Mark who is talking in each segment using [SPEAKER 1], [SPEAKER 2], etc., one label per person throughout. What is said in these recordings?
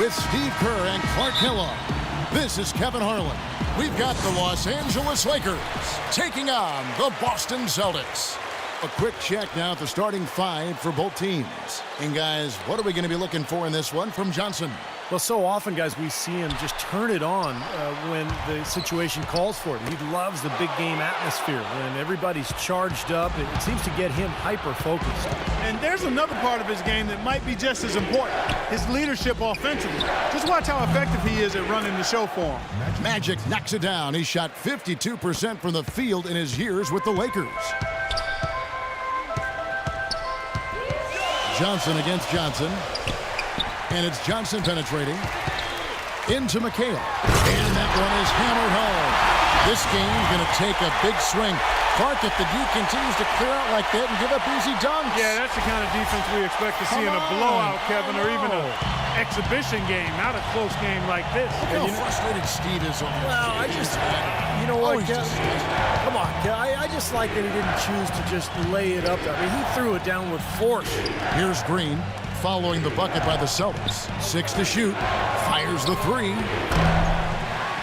[SPEAKER 1] with Steve Kerr and Clark Kellogg. This is Kevin Harlan. We've got the Los Angeles Lakers taking on the Boston Celtics. A quick check now at the starting five for both teams. And guys, what are we going to be looking for in this one from Johnson?
[SPEAKER 2] Well, so often, guys, we see him just turn it on when the situation calls for it. He loves the big game atmosphere. When everybody's charged up, it seems to get him hyper-focused.
[SPEAKER 3] And there's another part of his game that might be just as important, his leadership offensively. Just watch how effective he is at running the show for him.
[SPEAKER 1] Magic knocks it down. He shot 52% from the field in his years with the Lakers. Johnson against Johnson. And it's Johnson penetrating into McHale. And that one is hammered home. This game's going to take a big swing. Clark, if the D continues to clear out like that and give up easy dunks.
[SPEAKER 3] Yeah, that's the kind of defense we expect to see in a blowout, Kevin, or even an exhibition game, not a close game like this.
[SPEAKER 1] Look how frustrated Steve is on this.
[SPEAKER 2] Well, you know what, come on, I just like that he didn't choose to just lay it up. I mean, he threw it down with force.
[SPEAKER 1] Here's Green. Following the bucket by the Celtics. 6 to shoot. Fires the 3.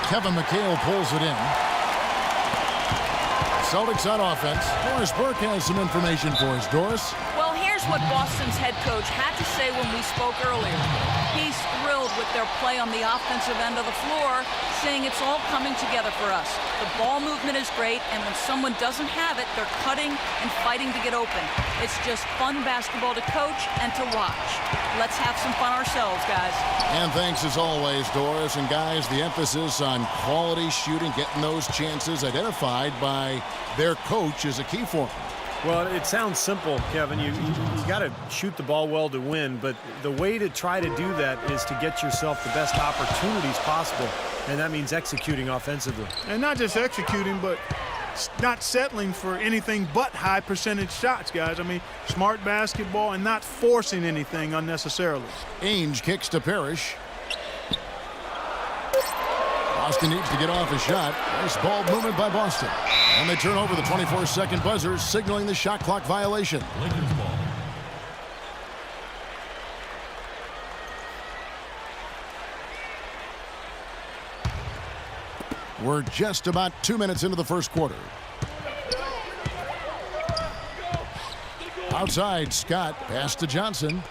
[SPEAKER 1] Kevin McHale pulls it in. Celtics on offense. Doris Burke has some information for us. Doris?
[SPEAKER 4] Well, here's what Boston's head coach had to say when we spoke earlier. He's thrilled with their play on the offensive end of the floor, saying it's all coming together for us. The ball movement is great, and when someone doesn't have it, they're cutting and fighting to get open. It's just fun basketball to coach and to watch. Let's have some fun ourselves, guys.
[SPEAKER 1] And thanks as always, Doris. And guys, the emphasis on quality shooting, getting those chances identified by their coach is a key for them.
[SPEAKER 2] Well, it sounds simple, Kevin. You got to shoot the ball well to win, but the way to try to do that is to get yourself the best opportunities possible, and that means executing offensively.
[SPEAKER 3] And not just executing, but not settling for anything but high percentage shots, guys. I mean, smart basketball and not forcing anything unnecessarily.
[SPEAKER 1] Ainge kicks to Parrish. Boston needs to get off a shot. Nice ball movement by Boston. And they turn over the 24-second buzzer, signaling the shot clock violation. Lakers ball. We're just about 2 minutes into the first quarter. Outside, Scott. Pass to Johnson.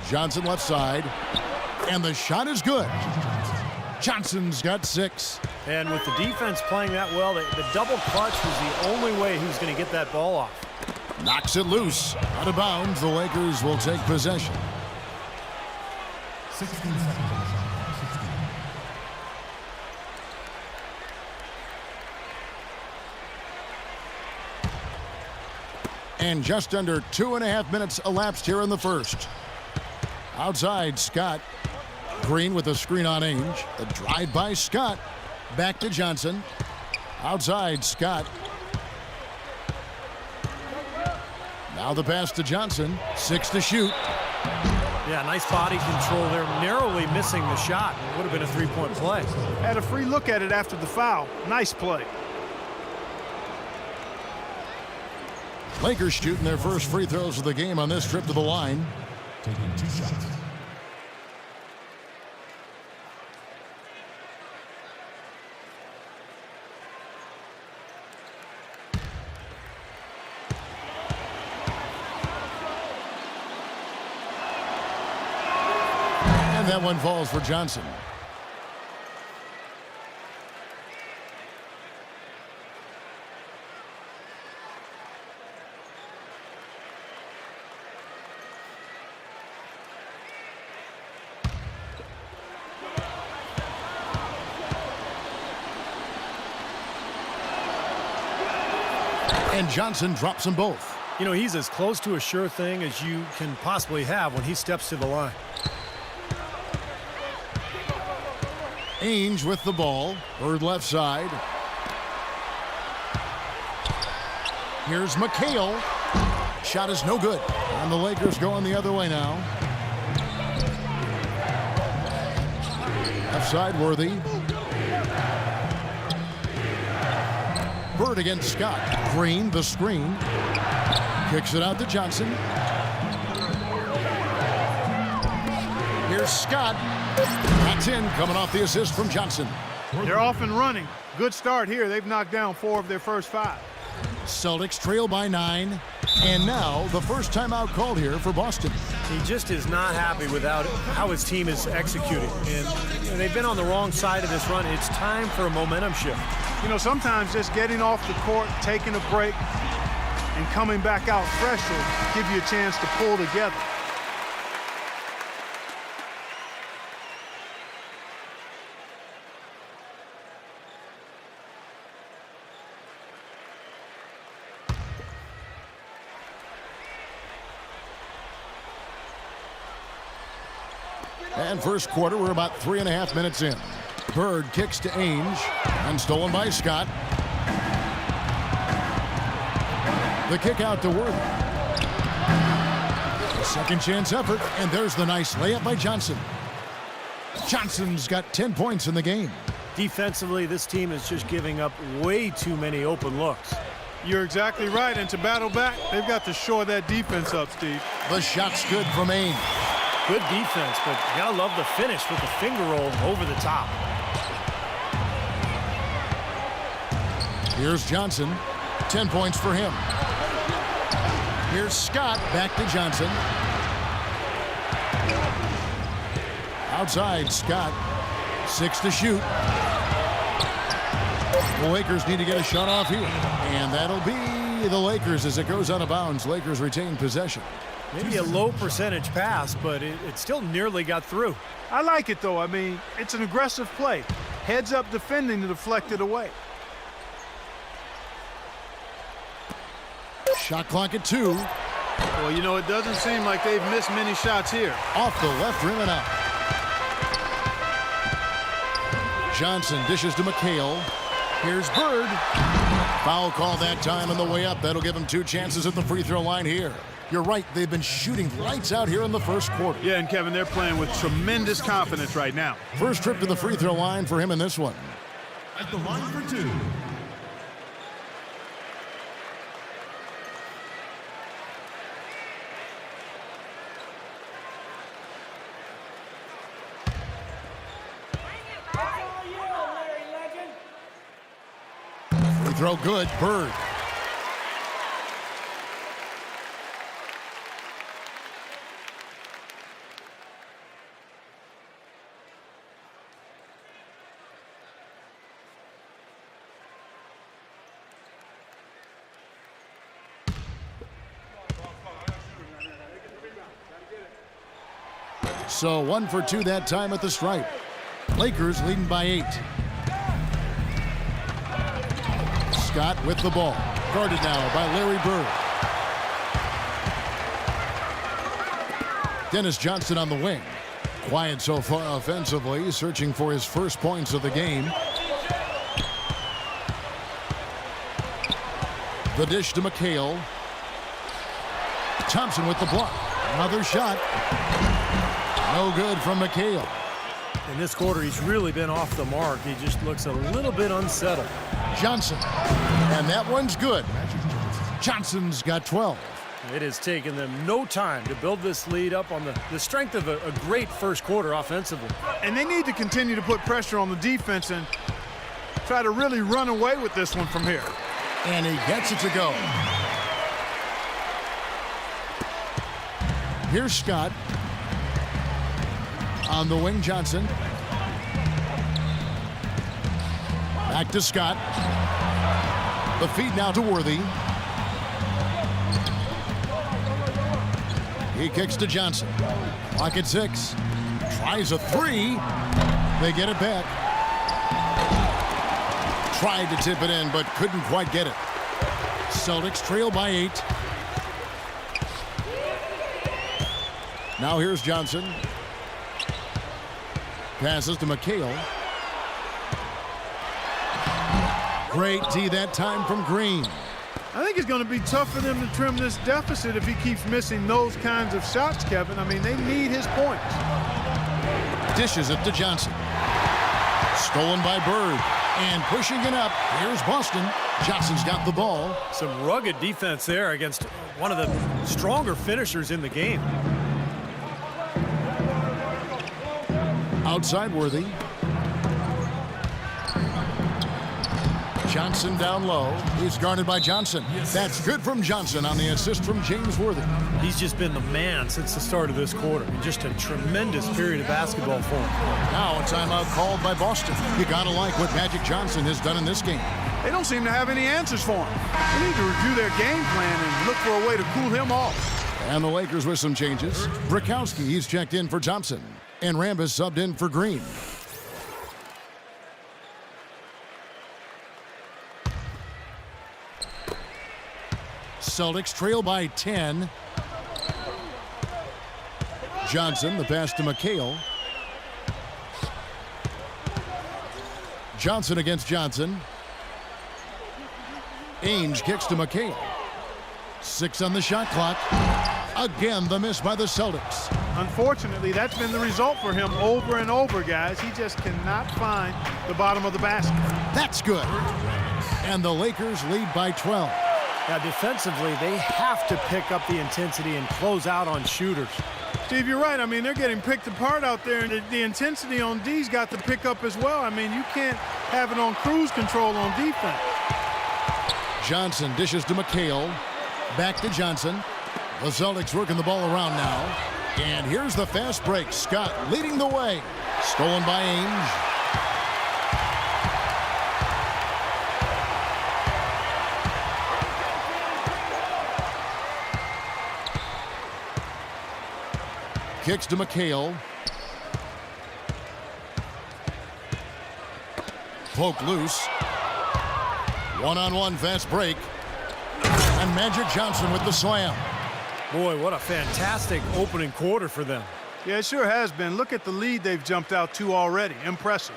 [SPEAKER 1] Johnson left side. And the shot is good. Johnson's got 6.
[SPEAKER 2] And with the defense playing that well, the double clutch was the only way he was going to get that ball off.
[SPEAKER 1] Knocks it loose. Out of bounds, the Lakers will take possession. 16 seconds. And just under 2.5 minutes elapsed here in the first. Outside, Scott. Green with a screen on Ainge. A drive by Scott. Back to Johnson. Outside, Scott. Now the pass to Johnson. 6 to shoot.
[SPEAKER 2] Yeah, nice body control there. Narrowly missing the shot. It would have been a three-point play.
[SPEAKER 3] Had a free look at it after the foul. Nice play.
[SPEAKER 1] Lakers shooting their first free throws of the game on this trip to the line. Taking 2 shots. And that one falls for Johnson. And Johnson drops them both.
[SPEAKER 2] You know, he's as close to a sure thing as you can possibly have when he steps to the line.
[SPEAKER 1] Ainge with the ball. Bird left side. Here's McHale. Shot is no good. And the Lakers going the other way now. Left side, Worthy. Bird against Scott. Green, the screen. Kicks it out to Johnson. Here's Scott. That's in, coming off the assist from Johnson.
[SPEAKER 3] They're off and running. Good start here. They've knocked down 4 of their first 5.
[SPEAKER 1] Celtics trail by 9. And now the first timeout called here for Boston.
[SPEAKER 2] He just is not happy with how his team is executing. And they've been on the wrong side of this run. It's time for a momentum shift.
[SPEAKER 3] You know, sometimes just getting off the court, taking a break, and coming back out fresh will give you a chance to pull together.
[SPEAKER 1] And first quarter, we're about 3.5 minutes in. Bird kicks to Ainge, and stolen by Scott. The kick out to Worthy. A second chance effort, and there's the nice layup by Johnson. Johnson's got 10 points in the game.
[SPEAKER 2] Defensively, this team is just giving up way too many open looks.
[SPEAKER 3] You're exactly right, and to battle back, they've got to shore that defense up, Steve.
[SPEAKER 1] The shot's good from Ainge.
[SPEAKER 2] Good defense, but you gotta love the finish with the finger roll over the top.
[SPEAKER 1] Here's Johnson. 10 points for him. Here's Scott. Back to Johnson. Outside, Scott. 6 to shoot. The Lakers need to get a shot off here. And that'll be the Lakers as it goes out of bounds. Lakers retain possession.
[SPEAKER 2] Maybe a low percentage pass, but it still nearly got through.
[SPEAKER 3] I like it, though. I mean, it's an aggressive play. Heads up defending to deflect it away.
[SPEAKER 1] Shot clock at 2.
[SPEAKER 3] Well, you know, it doesn't seem like they've missed many shots here.
[SPEAKER 1] Off the left rim and out. Johnson dishes to McHale. Here's Bird. Foul call that time on the way up. That'll give him 2 chances at the free throw line here. You're right, they've been shooting lights out here in the first quarter.
[SPEAKER 3] Yeah, and Kevin, they're playing with tremendous confidence right now.
[SPEAKER 1] First trip to the free throw line for him in this one.
[SPEAKER 5] At the line for 2.
[SPEAKER 1] Free throw good, Bird. So 1 for 2 that time at the stripe. Lakers leading by 8. Scott with the ball. Guarded now by Larry Bird. Dennis Johnson on the wing. Quiet so far offensively, searching for his first points of the game. The dish to McHale. Thompson with the block. Another shot. No good from McHale.
[SPEAKER 2] In this quarter, he's really been off the mark. He just looks a little bit unsettled.
[SPEAKER 1] Johnson. And that one's good. Johnson's got 12.
[SPEAKER 2] It has taken them no time to build this lead up on the strength of a great first quarter offensively.
[SPEAKER 3] And they need to continue to put pressure on the defense and try to really run away with this one from here.
[SPEAKER 1] And he gets it to go. Here's Scott. On the wing, Johnson. Back to Scott. The feed now to Worthy. He kicks to Johnson. Clock at 6. Tries a 3. They get it back. Tried to tip it in, but couldn't quite get it. Celtics trail by 8. Now here's Johnson. Passes to McHale. Great D that time from Green.
[SPEAKER 3] I think it's going to be tough for them to trim this deficit if he keeps missing those kinds of shots, Kevin. I mean, they need his points.
[SPEAKER 1] Dishes it to Johnson. Stolen by Bird. And pushing it up. Here's Boston. Johnson's got the ball.
[SPEAKER 2] Some rugged defense there against one of the stronger finishers in the game.
[SPEAKER 1] Outside Worthy. Johnson down low. He's guarded by Johnson. That's good from Johnson on the assist from James Worthy.
[SPEAKER 2] He's just been the man since the start of this quarter. Just a tremendous period of basketball for him.
[SPEAKER 1] Now a timeout called by Boston. You gotta like what Magic Johnson has done in this game.
[SPEAKER 3] They don't seem to have any answers for him. They need to review their game plan and look for a way to cool him off.
[SPEAKER 1] And the Lakers with some changes. Brakowski, he's checked in for Thompson. And Rambis subbed in for Green. Celtics trail by 10. Johnson, the pass to McHale. Johnson against Johnson. Ainge kicks to McHale. 6 on the shot clock. Again, the miss by the Celtics.
[SPEAKER 3] Unfortunately, that's been the result for him over and over, guys. He just cannot find the bottom of the basket.
[SPEAKER 1] That's good. And the Lakers lead by 12.
[SPEAKER 2] Now, defensively, they have to pick up the intensity and close out on shooters.
[SPEAKER 3] Steve, you're right. I mean, they're getting picked apart out there, and the intensity on D's got to pick up as well. I mean, you can't have it on cruise control on defense.
[SPEAKER 1] Johnson dishes to McHale. Back to Johnson. The Celtics working the ball around now. And here's the fast break. Scott leading the way. Stolen by Ainge. Kicks to McHale. Poke loose. One-on-one fast break. And Magic Johnson with the slam.
[SPEAKER 2] Boy, what a fantastic opening quarter for them.
[SPEAKER 3] Yeah, it sure has been. Look at the lead they've jumped out to already. Impressive.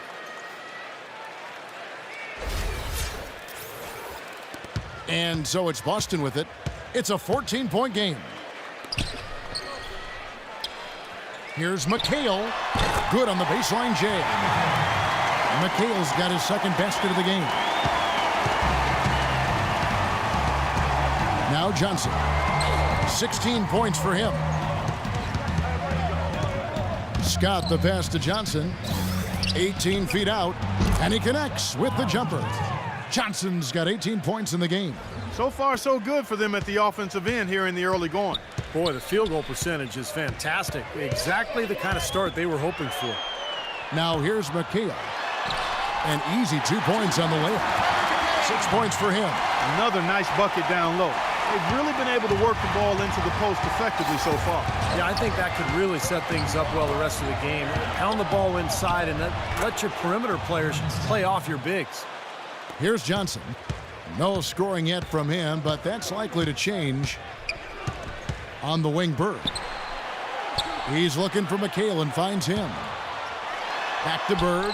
[SPEAKER 1] And so it's Boston with it. It's a 14-point game. Here's McHale. Good on the baseline jam. McHale's got his second basket of the game. Now Johnson. 16 points for him. Scott the pass to Johnson. 18 feet out. And he connects with the jumper. Johnson's got 18 points in the game.
[SPEAKER 3] So far, so good for them at the offensive end here in the early going.
[SPEAKER 2] Boy, the field goal percentage is fantastic. Exactly the kind of start they were hoping for.
[SPEAKER 1] Now here's McHale. An easy 2 points on the layup. 6 points for him.
[SPEAKER 3] Another nice bucket down low. They've really been able to work the ball into the post effectively so far.
[SPEAKER 2] Yeah, I think that could really set things up well the rest of the game. Pound the ball inside and let your perimeter players play off your bigs.
[SPEAKER 1] Here's Johnson. No scoring yet from him, but that's likely to change. On the wing, Bird. He's looking for McHale and finds him. Back to Bird.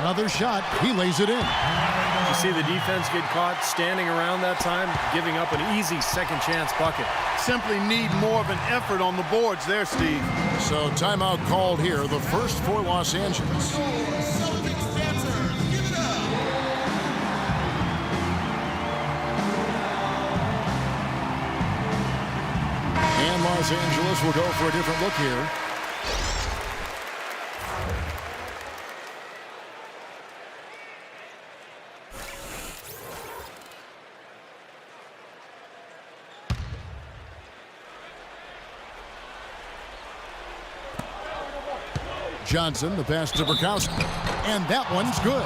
[SPEAKER 1] Another shot. He lays it in.
[SPEAKER 2] You see the defense get caught standing around that time, giving up an easy second chance bucket.
[SPEAKER 3] Simply need more of an effort on the boards there, Steve.
[SPEAKER 1] So timeout called here, the first for Los Angeles. And Los Angeles will go for a different look here. Johnson, the pass to Brakowski. And that one's good.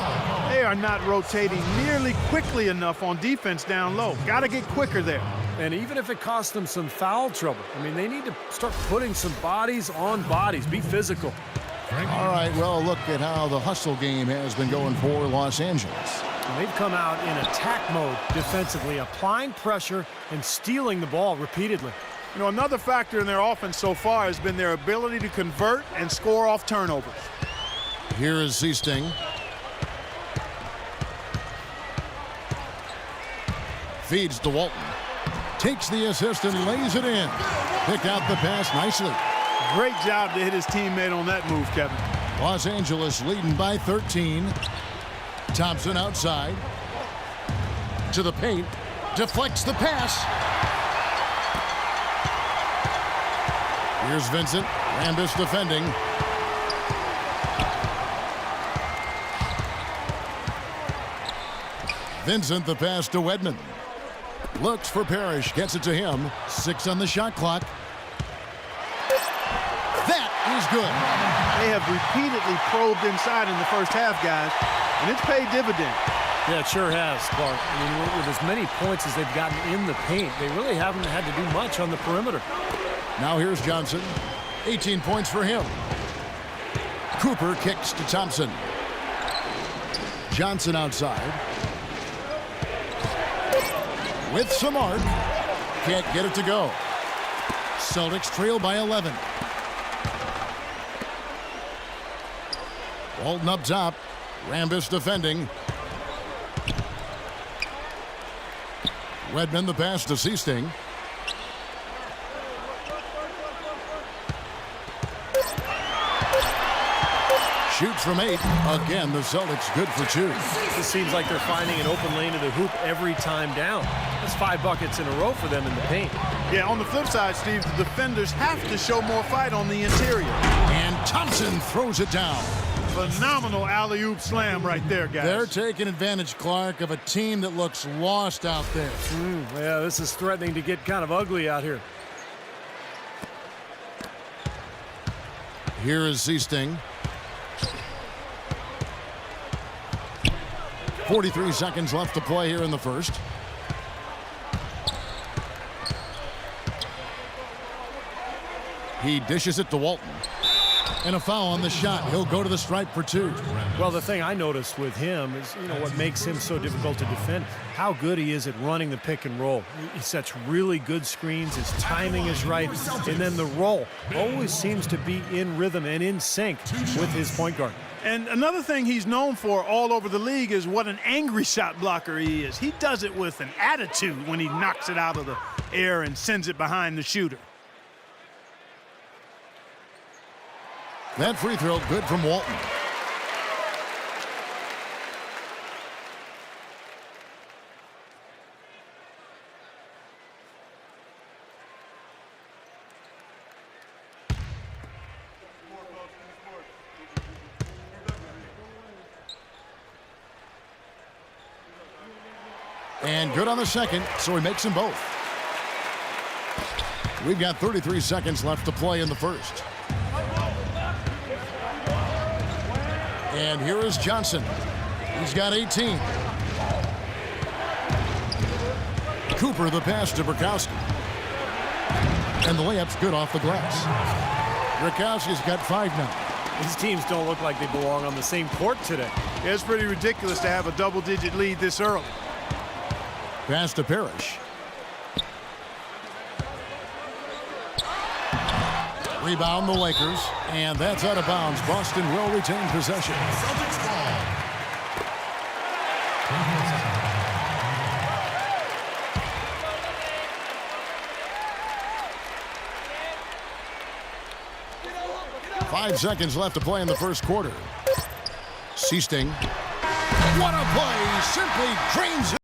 [SPEAKER 3] They are not rotating nearly quickly enough on defense down low. Got to get quicker there.
[SPEAKER 2] And even if it costs them some foul trouble, I mean, they need to start putting some bodies on bodies. Be physical.
[SPEAKER 1] All right, well, look at how the hustle game has been going for Los Angeles.
[SPEAKER 2] And they've come out in attack mode defensively, applying pressure and stealing the ball repeatedly.
[SPEAKER 3] You know, another factor in their offense so far has been their ability to convert and score off turnovers.
[SPEAKER 1] Here is Seasting. Feeds to Walton. Takes the assist and lays it in. Picked out the pass nicely.
[SPEAKER 3] Great job to hit his teammate on that move, Kevin.
[SPEAKER 1] Los Angeles leading by 13. Thompson outside. To the paint. Deflects the pass. Here's Vincent. Rambis defending. Vincent the pass to Wedman. Looks for Parrish, gets it to him. 6 on the shot clock. That is good.
[SPEAKER 3] They have repeatedly probed inside in the first half, guys, and it's paid dividends.
[SPEAKER 2] Yeah, it sure has, Clark. I mean, with as many points as they've gotten in the paint, they really haven't had to do much on the perimeter.
[SPEAKER 1] Now here's Johnson. 18 points for him. Cooper kicks to Thompson. Johnson outside. With some arc. Can't get it to go. Celtics trail by 11. Walton up top. Rambis defending. Wedman the pass to Seasting. Shoots from 8. Again, the Celtics good for 2.
[SPEAKER 2] This seems like they're finding an open lane to the hoop every time down. That's 5 buckets in a row for them in the paint.
[SPEAKER 3] Yeah, on the flip side, Steve, the defenders have to show more fight on the interior.
[SPEAKER 1] And Thompson throws it down.
[SPEAKER 3] Phenomenal alley-oop slam right there, guys.
[SPEAKER 1] They're taking advantage, Clark, of a team that looks lost out there.
[SPEAKER 2] Yeah, this is threatening to get kind of ugly out here.
[SPEAKER 1] Here is Seasting. 43 seconds left to play here in the first. He dishes it to Walton. And a foul on the shot. He'll go to the stripe for 2.
[SPEAKER 2] Well, the thing I noticed with him is, what makes him so difficult to defend, how good he is at running the pick and roll. He sets really good screens. His timing is right. And then the roll always seems to be in rhythm and in sync with his point guard.
[SPEAKER 3] And another thing he's known for all over the league is what an angry shot blocker he is. He does it with an attitude when he knocks it out of the air and sends it behind the shooter.
[SPEAKER 1] That free throw good from Walton. And good on the second, so he makes them both. We've got 33 seconds left to play in the first. And here is Johnson. He's got 18. Cooper the pass to Burkowski. And the layup's good off the glass. Burkowski's got 5 now.
[SPEAKER 2] These teams don't look like they belong on the same court today.
[SPEAKER 3] Yeah, it's pretty ridiculous to have a double-digit lead this early.
[SPEAKER 1] Pass to Parrish. Rebound the Lakers, and that's out of bounds. Boston will retain possession.
[SPEAKER 5] Celtics ball.
[SPEAKER 1] 5 seconds left to play in the first quarter. Seasting. What a play! Simply drains it.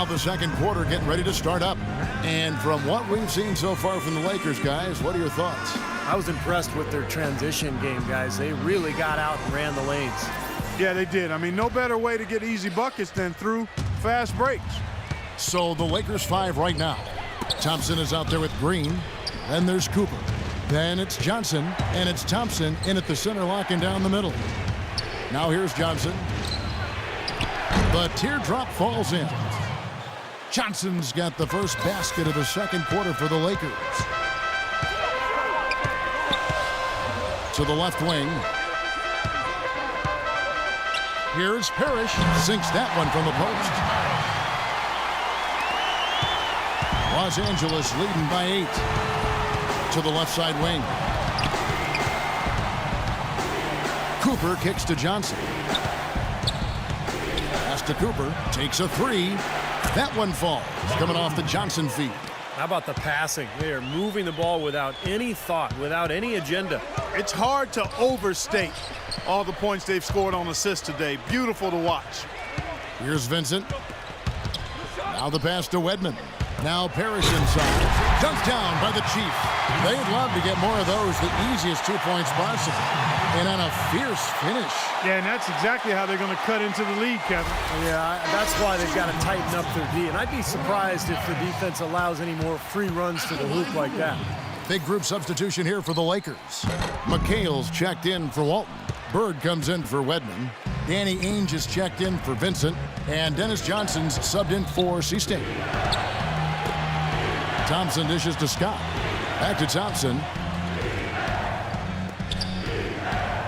[SPEAKER 1] The second quarter getting ready to start up. And from what we've seen so far from the Lakers, guys, what are your thoughts?
[SPEAKER 2] I was impressed with their transition game, guys. They really got out and ran the lanes.
[SPEAKER 3] Yeah, they did. I mean, no better way to get easy buckets than through fast breaks.
[SPEAKER 1] So the Lakers 5 right now. Thompson is out there with Green. Then there's Cooper. Then it's Johnson, and it's Thompson in at the center, locking down the middle. Now here's Johnson. The teardrop falls in. Johnson's got the first basket of the second quarter for the Lakers. To the left wing. Here's Parrish. Sinks that one from the post. Los Angeles leading by 8. To the left side wing. Cooper kicks to Johnson. Pass to Cooper. Takes a 3. That one falls, coming off the Johnson feed.
[SPEAKER 2] How about the passing? They are moving the ball without any thought, without any agenda.
[SPEAKER 3] It's hard to overstate all the points they've scored on assists today. Beautiful to watch.
[SPEAKER 1] Here's Vincent. Now the pass to Wedman. Now Parrish inside. Dunked down by the Chief. They'd love to get more of those, the easiest 2 points possible. And on a fierce finish.
[SPEAKER 3] Yeah, and that's exactly how they're going to cut into the lead, Kevin.
[SPEAKER 2] Yeah, that's why they've got to tighten up their D. And I'd be surprised if the defense allows any more free runs to the hoop like that.
[SPEAKER 1] Big group substitution here for the Lakers. McHale's checked in for Walton. Bird comes in for Wedman. Danny Ainge is checked in for Vincent. And Dennis Johnson's subbed in for C-State. Thompson dishes to Scott. Back to Thompson.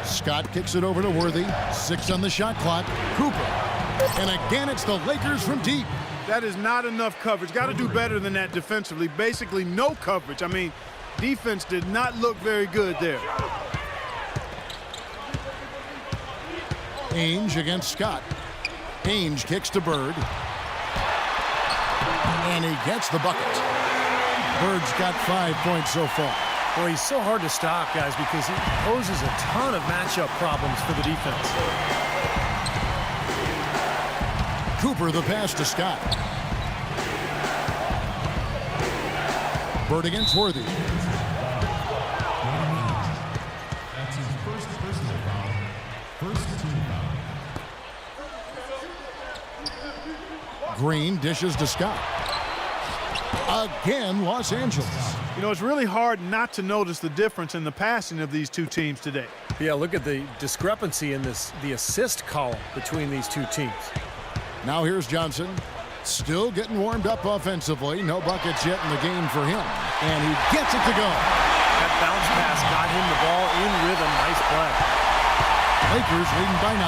[SPEAKER 1] Scott kicks it over to Worthy. 6 on the shot clock. Cooper. And again, it's the Lakers from deep.
[SPEAKER 3] That is not enough coverage. Got to do better than that defensively. Basically no coverage. I mean, defense did not look very good there.
[SPEAKER 1] Ainge against Scott. Ainge kicks to Bird. And he gets the bucket. Bird's got 5 points so far.
[SPEAKER 2] Boy, he's so hard to stop, guys, because he poses a ton of matchup problems for the defense.
[SPEAKER 1] Cooper the pass to Scott. Bird against Worthy.
[SPEAKER 5] That's his first personal foul. First team foul.
[SPEAKER 1] Green dishes to Scott. Again, Los Angeles.
[SPEAKER 3] You know, it's really hard not to notice the difference in the passing of these two teams today.
[SPEAKER 2] Yeah, look at the discrepancy in the assist column between these two teams.
[SPEAKER 1] Now here's Johnson. Still getting warmed up offensively. No buckets yet in the game for him. And he gets it to go.
[SPEAKER 2] That bounce pass got him the ball in rhythm. Nice play.
[SPEAKER 1] Lakers leading by 9.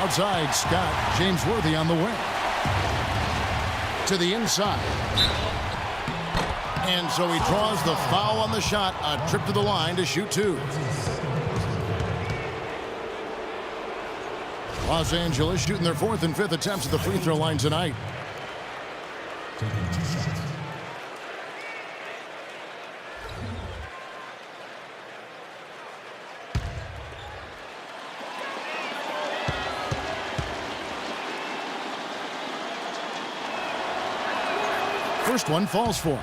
[SPEAKER 1] Outside, Scott. James Worthy on the wing. To the inside. And so he draws the foul on the shot. A trip to the line to shoot 2. Los Angeles shooting their 4th and 5th attempts at the free throw line tonight.
[SPEAKER 5] Taking 2 shots.
[SPEAKER 1] First one falls for him.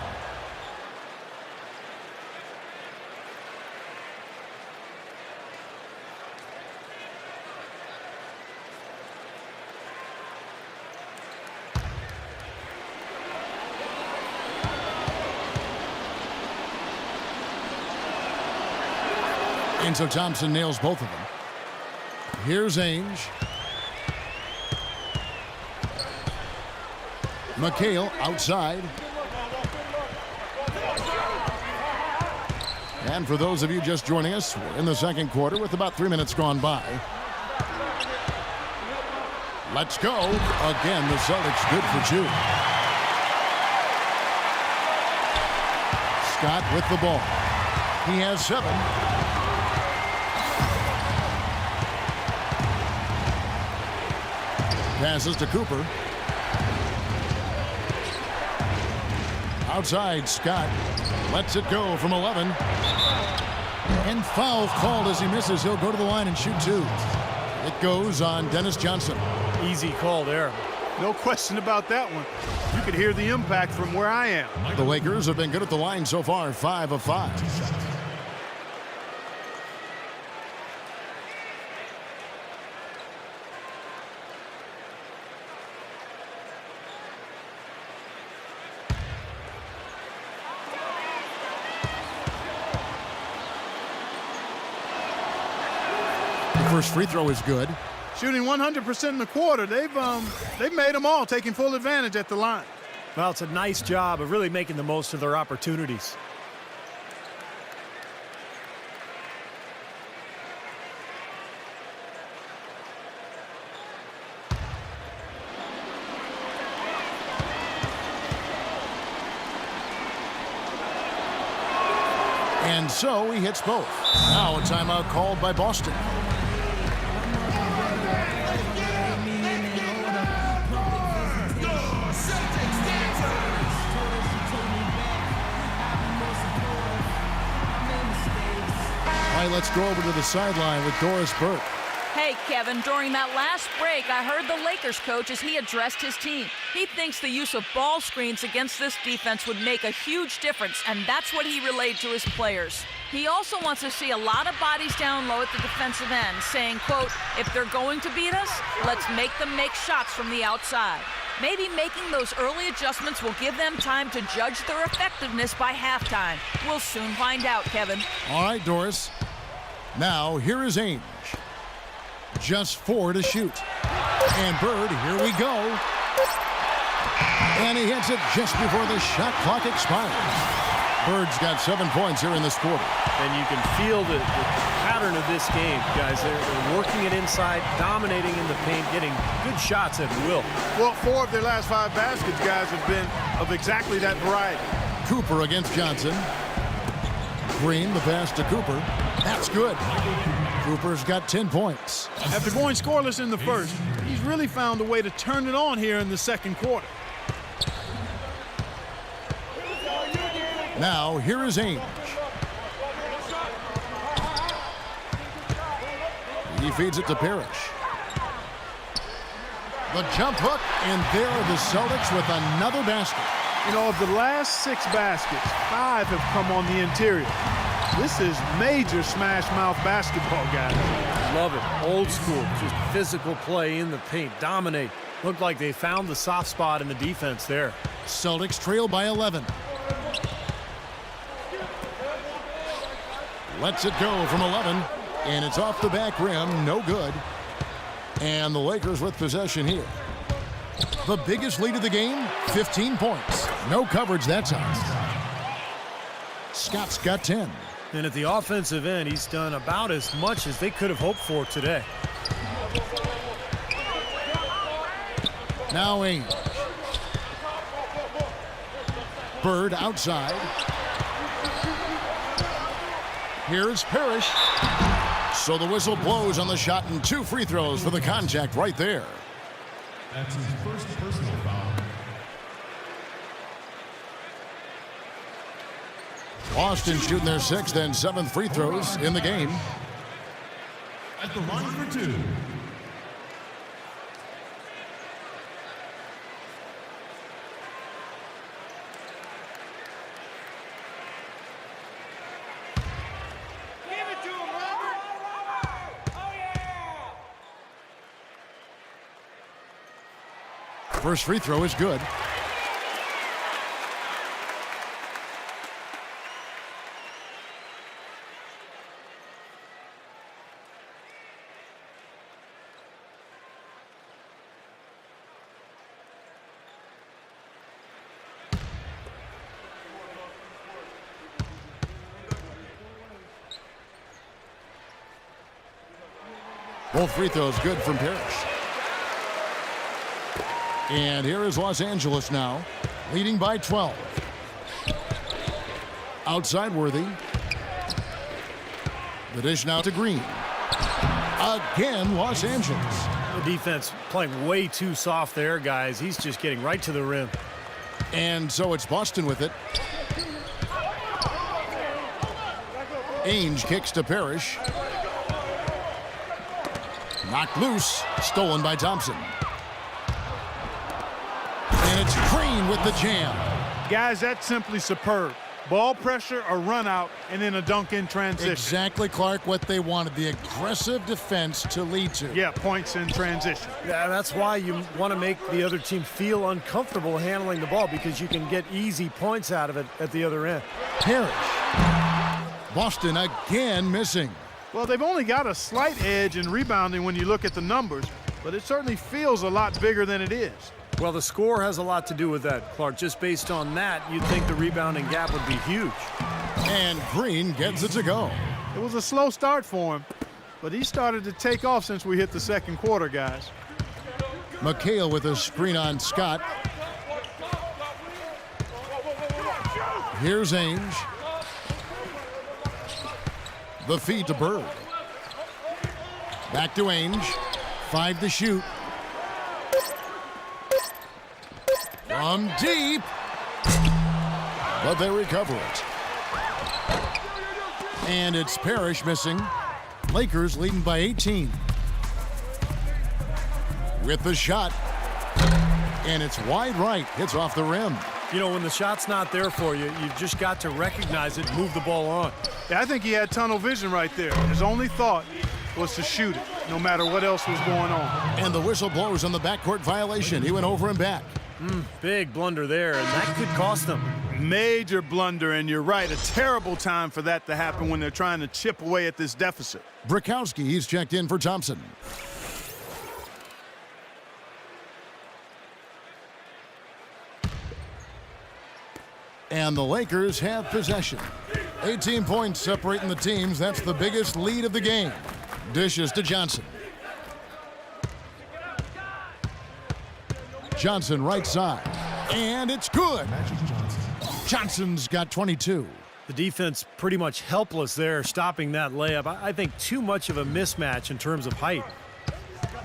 [SPEAKER 1] And so Thompson nails both of them. Here's Ainge. McHale outside. And for those of you just joining us, we're in the second quarter with about 3 minutes gone by. Let's go. Again, the Celtics good for 2. Scott with the ball. He has 7. Passes to Cooper. Outside, Scott lets it go from 11. And foul called as he misses. He'll go to the line and shoot 2. It goes on Dennis Johnson.
[SPEAKER 2] Easy call there.
[SPEAKER 3] No question about that one. You could hear the impact from where I am.
[SPEAKER 1] The Lakers have been good at the line so far, 5 of 5. First free throw is good.
[SPEAKER 3] Shooting 100% in the quarter. They've made them all, taking full advantage at the line.
[SPEAKER 2] Well, it's a nice job of really making the most of their opportunities.
[SPEAKER 1] And so he hits both. Now a timeout called by Boston. right, let's go over to the sideline with Doris Burke.
[SPEAKER 4] Hey, Kevin, during that last break, I heard the Lakers coach as he addressed his team. He thinks the use of ball screens against this defense would make a huge difference, and that's what he relayed to his players. He also wants to see a lot of bodies down low at the defensive end, saying, quote, if they're going to beat us, let's make them make shots from the outside. Maybe making those early adjustments will give them time to judge their effectiveness by halftime. We'll soon find out, Kevin.
[SPEAKER 1] All right, Doris. Now, here is Ainge. Just 4 to shoot. And Bird, here we go. And he hits it just before the shot clock expires. Bird's got 7 points here in this quarter.
[SPEAKER 2] And you can feel the pattern of this game, guys. They're working it inside, dominating in the paint, getting good shots at will.
[SPEAKER 3] Well, 4 of their last 5 baskets, guys, have been of exactly that variety.
[SPEAKER 1] Cooper against Johnson. Green, the pass to Cooper. That's good. Cooper's got 10 points.
[SPEAKER 3] After going scoreless in the first, he's really found a way to turn it on here in the second quarter.
[SPEAKER 1] Now, here is Ainge. He feeds it to Parrish. The jump hook, and there are the Celtics with another basket.
[SPEAKER 3] You know, of the last 6 baskets, 5 have come on the interior. This is major smash mouth basketball, guys.
[SPEAKER 2] Love it. Old school, just physical play in the paint, dominate. Looked like they found the soft spot in the defense there.
[SPEAKER 1] Celtics trail by 11. Lets it go from 11, and it's off the back rim, no good. And the Lakers with possession here. The biggest lead of the game, 15 points. No coverage that time. Scott's got 10.
[SPEAKER 2] And at the offensive end, he's done about as much as they could have hoped for today.
[SPEAKER 1] Now Ainge. Bird outside. Here's Parrish. So the whistle blows on the shot, and 2 free throws for the contact right there.
[SPEAKER 5] That's his first personal foul.
[SPEAKER 1] Boston shooting their 6th and 7th free throws in the game.
[SPEAKER 5] At the line for 2.
[SPEAKER 1] First free throw is good. Both free throws good from Parrish. And here is Los Angeles now, leading by 12. Outside Worthy. The dish now to Green. Again, Los Angeles.
[SPEAKER 2] The defense playing way too soft there, guys. He's just getting right to the rim.
[SPEAKER 1] And so it's Boston with it. Ainge kicks to Parrish. Knocked loose, stolen by Thompson. And it's Green with the jam.
[SPEAKER 3] Guys, that's simply superb. Ball pressure, a run out, and then a dunk in transition.
[SPEAKER 1] Exactly, Clark, what they wanted, the aggressive defense to lead to.
[SPEAKER 3] Yeah, points in transition.
[SPEAKER 2] Yeah, that's why you want to make the other team feel uncomfortable handling the ball, because you can get easy points out of it at the other end.
[SPEAKER 1] Parrish. Boston again missing.
[SPEAKER 3] Well, they've only got a slight edge in rebounding when you look at the numbers, but it certainly feels a lot bigger than it is.
[SPEAKER 2] Well, the score has a lot to do with that, Clark. Just based on that, you'd think the rebounding gap would be huge.
[SPEAKER 1] And Green gets it to go.
[SPEAKER 3] It was a slow start for him, but he started to take off since we hit the second quarter, guys.
[SPEAKER 1] McHale with a screen on Scott. Here's Ainge. The feed to Bird. Back to Ainge. 5 to shoot. From deep. But they recover it. And it's Parrish missing. Lakers leading by 18. With the shot. And it's wide right. Hits off the rim.
[SPEAKER 2] You know, when the shot's not there for you, you've just got to recognize it and move the ball on.
[SPEAKER 3] Yeah, I think he had tunnel vision right there. His only thought was to shoot it, no matter what else was going on.
[SPEAKER 1] And the whistle blows on the backcourt violation. He went over and back.
[SPEAKER 2] Big blunder there, and that could cost them.
[SPEAKER 3] Major blunder, and you're right. A terrible time for that to happen when they're trying to chip away at this deficit.
[SPEAKER 1] Brakowski, he's checked in for Thompson. And the Lakers have possession. 18 points separating the teams. That's the biggest lead of the game. Dishes to Johnson. Johnson right side. And it's good. Johnson's got 22.
[SPEAKER 2] The defense pretty much helpless there, stopping that layup. I think too much of a mismatch in terms of height.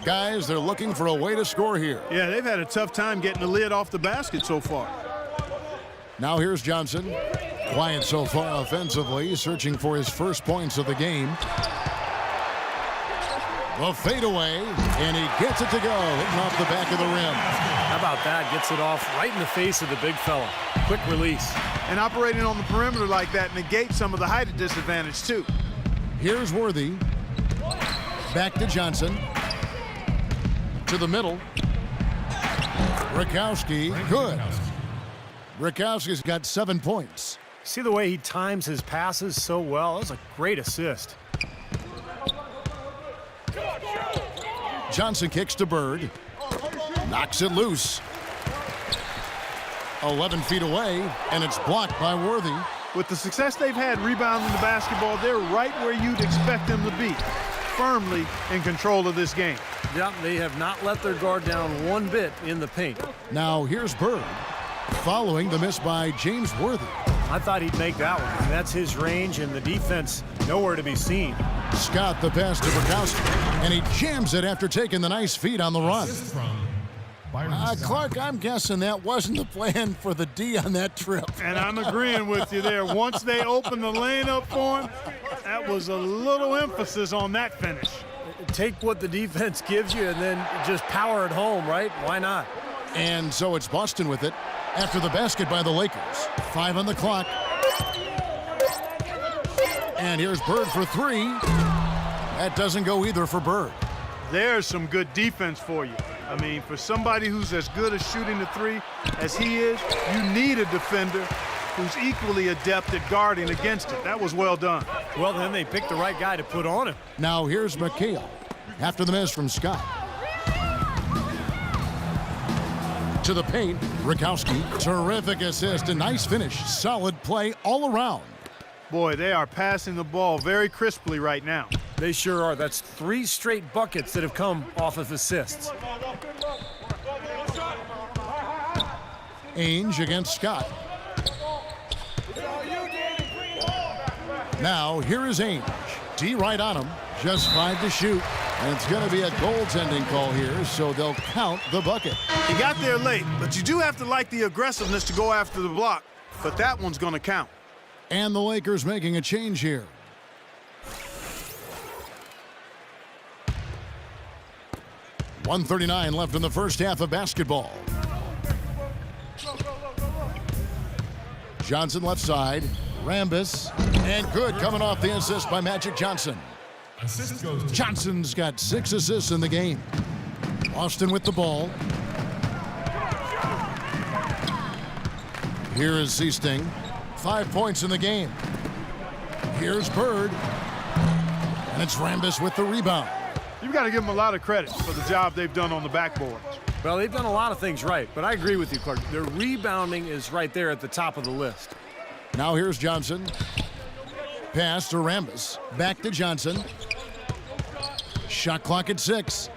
[SPEAKER 1] Guys, they're looking for a way to score here.
[SPEAKER 3] Yeah, they've had a tough time getting the lid off the basket so far.
[SPEAKER 1] Now here's Johnson. Quiet so far offensively, searching for his first points of the game. The fadeaway, and he gets it to go, hitting off the back of the rim.
[SPEAKER 2] How about that? Gets it off right in the face of the big fella. Quick release.
[SPEAKER 3] And operating on the perimeter like that negates some of the height disadvantage, too.
[SPEAKER 1] Here's Worthy. Back to Johnson. To the middle. Brakowski, good. Brakowski's got 7 points.
[SPEAKER 2] See the way he times his passes so well? That was a great assist.
[SPEAKER 1] Johnson kicks to Bird. Knocks it loose. 11 feet away, and it's blocked by Worthy.
[SPEAKER 3] With the success they've had rebounding the basketball, they're right where you'd expect them to be, firmly in control of this game.
[SPEAKER 2] Yeah, they have not let their guard down one bit in the paint.
[SPEAKER 1] Now here's Bird, following the miss by James Worthy.
[SPEAKER 2] I thought he'd make that one. And that's his range, and the defense nowhere to be seen.
[SPEAKER 1] Scott the pass to Brakowski, and he jams it after taking the nice feed on the run. Clark, I'm guessing that wasn't the plan for the D on that trip.
[SPEAKER 3] And I'm agreeing with you there. Once they opened the lane up for him, that was a little emphasis on that finish.
[SPEAKER 2] Take what the defense gives you and then just power it home, right? Why not?
[SPEAKER 1] And so it's Boston with it after the basket by the Lakers. 5 on the clock. And here's Bird for 3. That doesn't go either for Bird.
[SPEAKER 3] There's some good defense for you. I mean, for somebody who's as good at shooting the 3 as he is, you need a defender who's equally adept at guarding against it. That was well done.
[SPEAKER 2] Well, then they picked the right guy to put on him.
[SPEAKER 1] Now here's McHale after the miss from Scott. To the paint, Brakowski. Terrific assist, a nice finish. Solid play all around.
[SPEAKER 3] Boy, they are passing the ball very crisply right now.
[SPEAKER 2] They sure are. That's 3 straight buckets that have come off of assists.
[SPEAKER 1] Ainge against Scott. Now, here is Ainge. D right on him. Just 5 to shoot. And it's going to be a goaltending call here, so they'll count the bucket.
[SPEAKER 3] He got there late, but you do have to like the aggressiveness to go after the block. But that one's going to count.
[SPEAKER 1] And the Lakers making a change here. .139 left in the first half of basketball. Johnson left side. Rambis. And good coming off the assist by Magic Johnson.
[SPEAKER 5] Assist goes to
[SPEAKER 1] Johnson's got 6 assists in the game. Austin with the ball. Here is Seasting. 5 points in the game. Here's Bird. And it's Rambis with the rebound.
[SPEAKER 3] You've got to give them a lot of credit for the job they've done on the backboards.
[SPEAKER 2] Well, they've done a lot of things right, but I agree with you, Clark. Their rebounding is right there at the top of the list.
[SPEAKER 1] Now here's Johnson. Pass to Rambis. Back to Johnson. Shot clock at 6.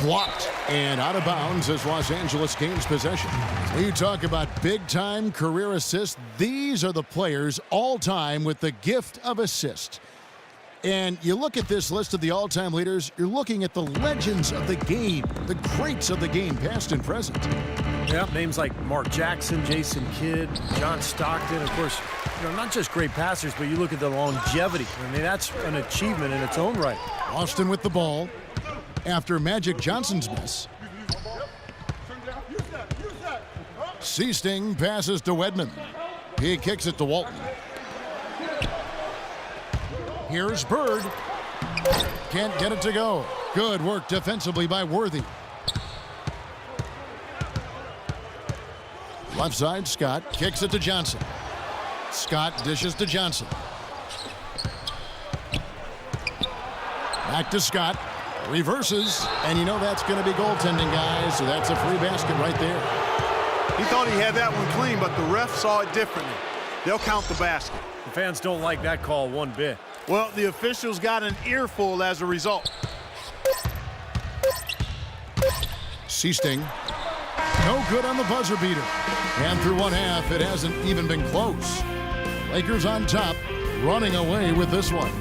[SPEAKER 1] Blocked and out of bounds as Los Angeles gains possession. You talk about big-time career assists. These are the players all-time with the gift of assist. And you look at this list of the all-time leaders, you're looking at the legends of the game, the greats of the game, past and present.
[SPEAKER 2] Yeah, names like Mark Jackson, Jason Kidd, John Stockton, of course, not just great passers, but you look at the longevity. I mean, that's an achievement in its own right.
[SPEAKER 1] Boston with the ball after Magic Johnson's miss. Seasting passes to Wedman. He kicks it to Walton. Here's Bird. Can't get it to go. Good work defensively by Worthy. Left side, Scott kicks it to Johnson. Scott dishes to Johnson. Back to Scott. Reverses. And you know that's going to be goaltending, guys. So that's a free basket right there.
[SPEAKER 3] He thought he had that one clean, but the ref saw it differently. They'll count the basket.
[SPEAKER 2] The fans don't like that call one bit.
[SPEAKER 3] Well, the officials got an earful as a result.
[SPEAKER 1] Seasting. No good on the buzzer beater. And through one half, it hasn't even been close. Lakers on top, running away with this one.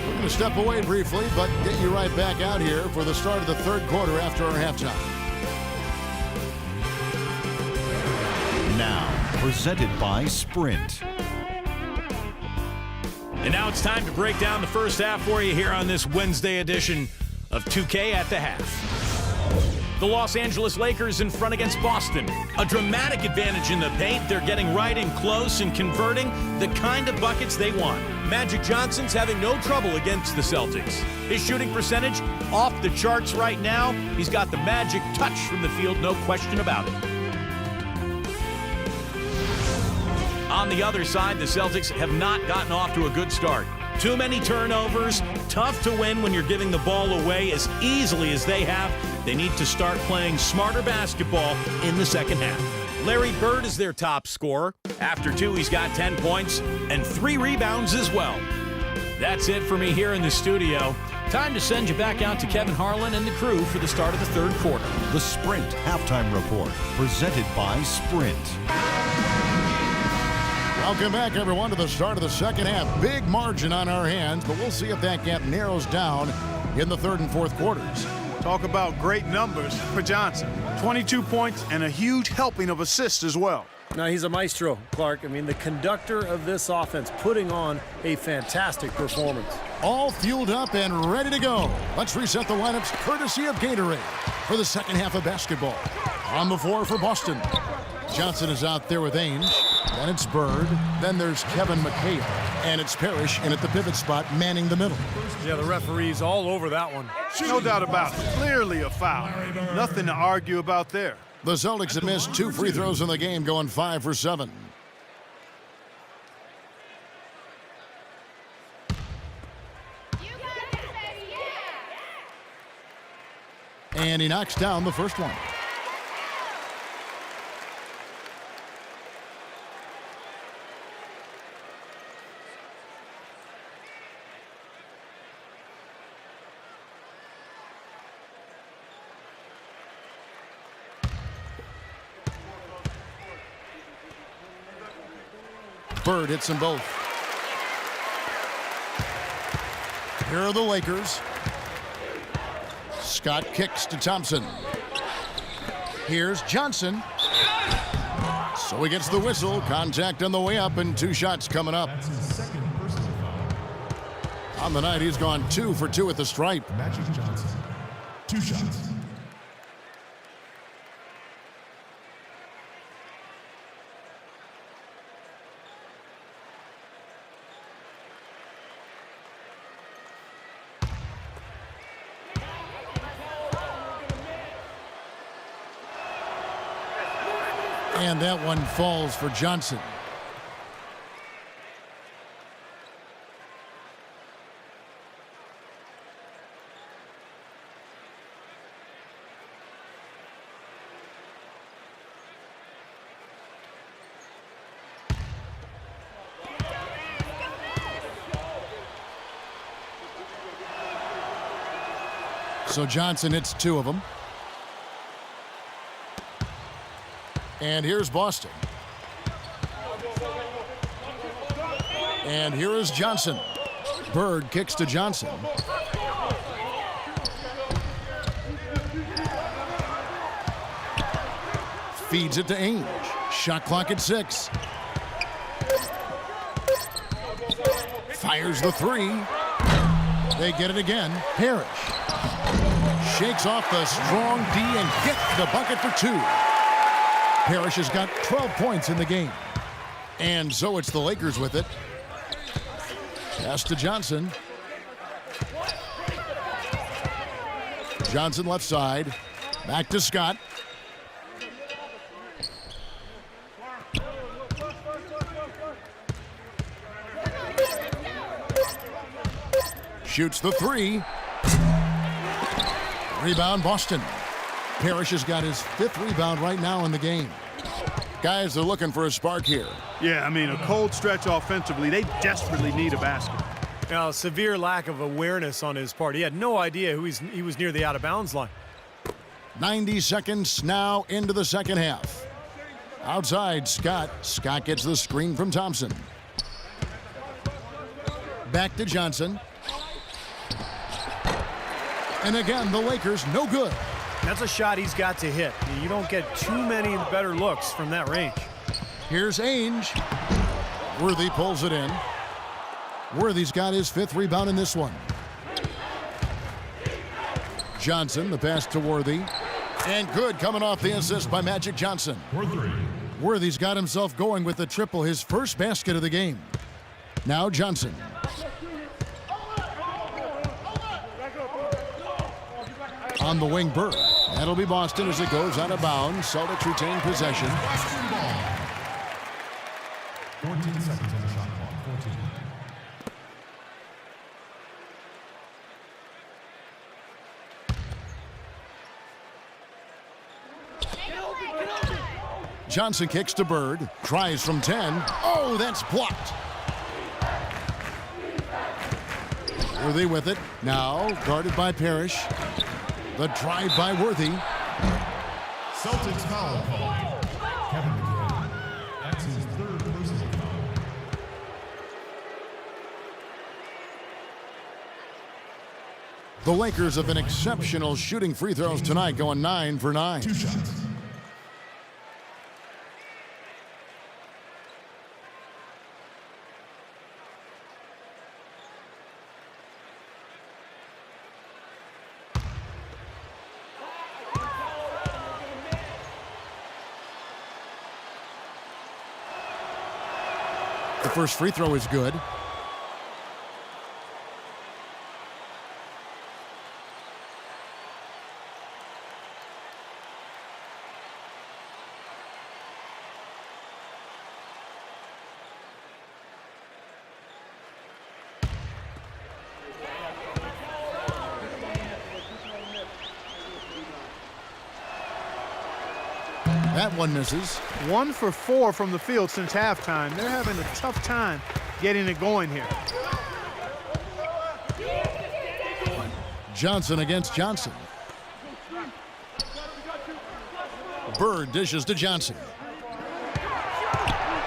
[SPEAKER 1] We're going to step away briefly, but get you right back out here for the start of the third quarter after our halftime.
[SPEAKER 6] Now, presented by Sprint.
[SPEAKER 7] And now it's time to break down the first half for you here on this Wednesday edition of 2K at the Half. The Los Angeles Lakers in front against Boston. A dramatic advantage in the paint. They're getting right in close and converting the kind of buckets they want. Magic Johnson's having no trouble against the Celtics. His shooting percentage off the charts right now. He's got the magic touch from the field, no question about it. On the other side, the Celtics have not gotten off to a good start. Too many turnovers, tough to win when you're giving the ball away as easily as they have. They need to start playing smarter basketball in the second half. Larry Bird is their top scorer. After two, he's got 10 points and 3 rebounds as well. That's it for me here in the studio. Time to send you back out to Kevin Harlan and the crew for the start of the third quarter.
[SPEAKER 6] The Sprint Halftime Report, presented by Sprint.
[SPEAKER 1] Welcome back, everyone, to the start of the second half. Big margin on our hands, but we'll see if that gap narrows down in the third and fourth quarters.
[SPEAKER 3] Talk about great numbers for Johnson. 22 points and a huge helping of assists as well.
[SPEAKER 2] Now, he's a maestro, Clark. I mean, the conductor of this offense, putting on a fantastic performance.
[SPEAKER 1] All fueled up and ready to go. Let's reset the lineups courtesy of Gatorade for the second half of basketball. On the floor for Boston. Johnson is out there with Ainge. Then it's Bird. Then there's Kevin McHale. And it's Parrish in at the pivot spot, manning the middle.
[SPEAKER 2] Yeah, the referee's all over that one.
[SPEAKER 3] No doubt about it. Clearly a foul. Nothing to argue about there.
[SPEAKER 1] The Celtics have missed 2 free throws in the game, going 5 for 7. And he knocks down the first one. Bird hits them both. Here are the Lakers. Scott kicks to Thompson. Here's Johnson. So he gets the whistle. Contact on the way up and 2 shots coming up.
[SPEAKER 5] That's his second personal foul.
[SPEAKER 1] On the night, he's gone 2 for 2 at the stripe.
[SPEAKER 5] Magic Johnson. 2 shots.
[SPEAKER 1] And that one falls for Johnson. So Johnson hits 2 of them. And here's Boston. And here is Johnson. Bird kicks to Johnson. Feeds it to Ainge. Shot clock at 6. Fires the three. They get it again. Parrish shakes off the strong D and gets the bucket for two. Parrish has got 12 points in the game. And so it's the Lakers with it. Pass to Johnson. Johnson left side. Back to Scott. Shoots the three. Rebound Boston. Parrish has got his 5th rebound right now in the game. Guys, they're looking for a spark here.
[SPEAKER 3] Yeah, I mean, a cold stretch offensively. They desperately need a basket.
[SPEAKER 2] Now, severe lack of awareness on his part. He had no idea he was near the out-of-bounds line.
[SPEAKER 1] 90 seconds now into the second half. Outside, Scott. Scott gets the screen from Thompson. Back to Johnson. And again, the Lakers no good.
[SPEAKER 2] That's a shot he's got to hit. You don't get too many better looks from that range.
[SPEAKER 1] Here's Ainge. Worthy pulls it in. Worthy's got his 5th rebound in this one. Johnson, the pass to Worthy. And good, coming off the assist by Magic Johnson. Worthy's got himself going with the triple, his first basket of the game. Now Johnson. On the wing, Burke. That'll be Boston as it goes out of bounds. Celtics retain possession.
[SPEAKER 5] 14 seconds on the shot clock. 14.
[SPEAKER 1] Johnson kicks to Bird. Tries from 10. Oh, that's blocked. Worthy with it. Now guarded by Parrish. The drive by Worthy.
[SPEAKER 5] Celtics foul call. Kevin McHale. That's his 3rd personal foul.
[SPEAKER 1] The Lakers have been exceptional shooting free throws tonight, going 9 for 9.
[SPEAKER 5] 2 shots.
[SPEAKER 1] The first free throw is good. That one misses.
[SPEAKER 3] 1 for 4 from the field since halftime. They're having a tough time getting it going here.
[SPEAKER 1] Johnson against Johnson. Bird dishes to Johnson.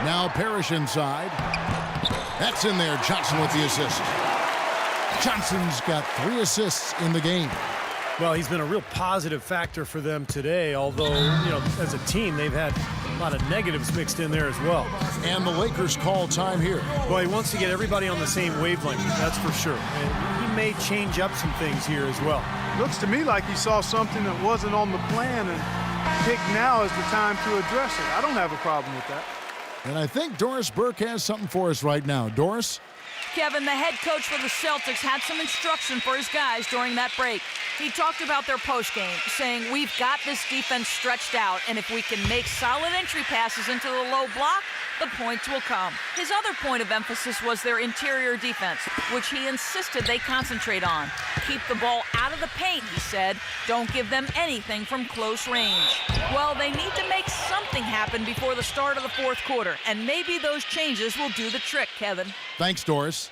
[SPEAKER 1] Now Parrish inside. That's in there. Johnson with the assist. Johnson's got 3 assists in the game.
[SPEAKER 2] Well, he's been a real positive factor for them today, although, as a team, they've had a lot of negatives mixed in there as well.
[SPEAKER 1] And the Lakers call time here.
[SPEAKER 2] Well, he wants to get everybody on the same wavelength, that's for sure. And he may change up some things here as well.
[SPEAKER 3] Looks to me like he saw something that wasn't on the plan and picked now as the time to address it. I don't have a problem with that.
[SPEAKER 1] And I think Doris Burke has something for us right now. Doris?
[SPEAKER 4] Kevin, the head coach for the Celtics, had some instruction for his guys during that break. He talked about their postgame, saying, we've got this defense stretched out, and if we can make solid entry passes into the low block, the points will come. His other point of emphasis was their interior defense, which he insisted they concentrate on. Keep the ball out of the paint, he said. Don't give them anything from close range. Well, they need to make something happen before the start of the 4th quarter, and maybe those changes will do the trick, Kevin.
[SPEAKER 1] Thanks, Doris.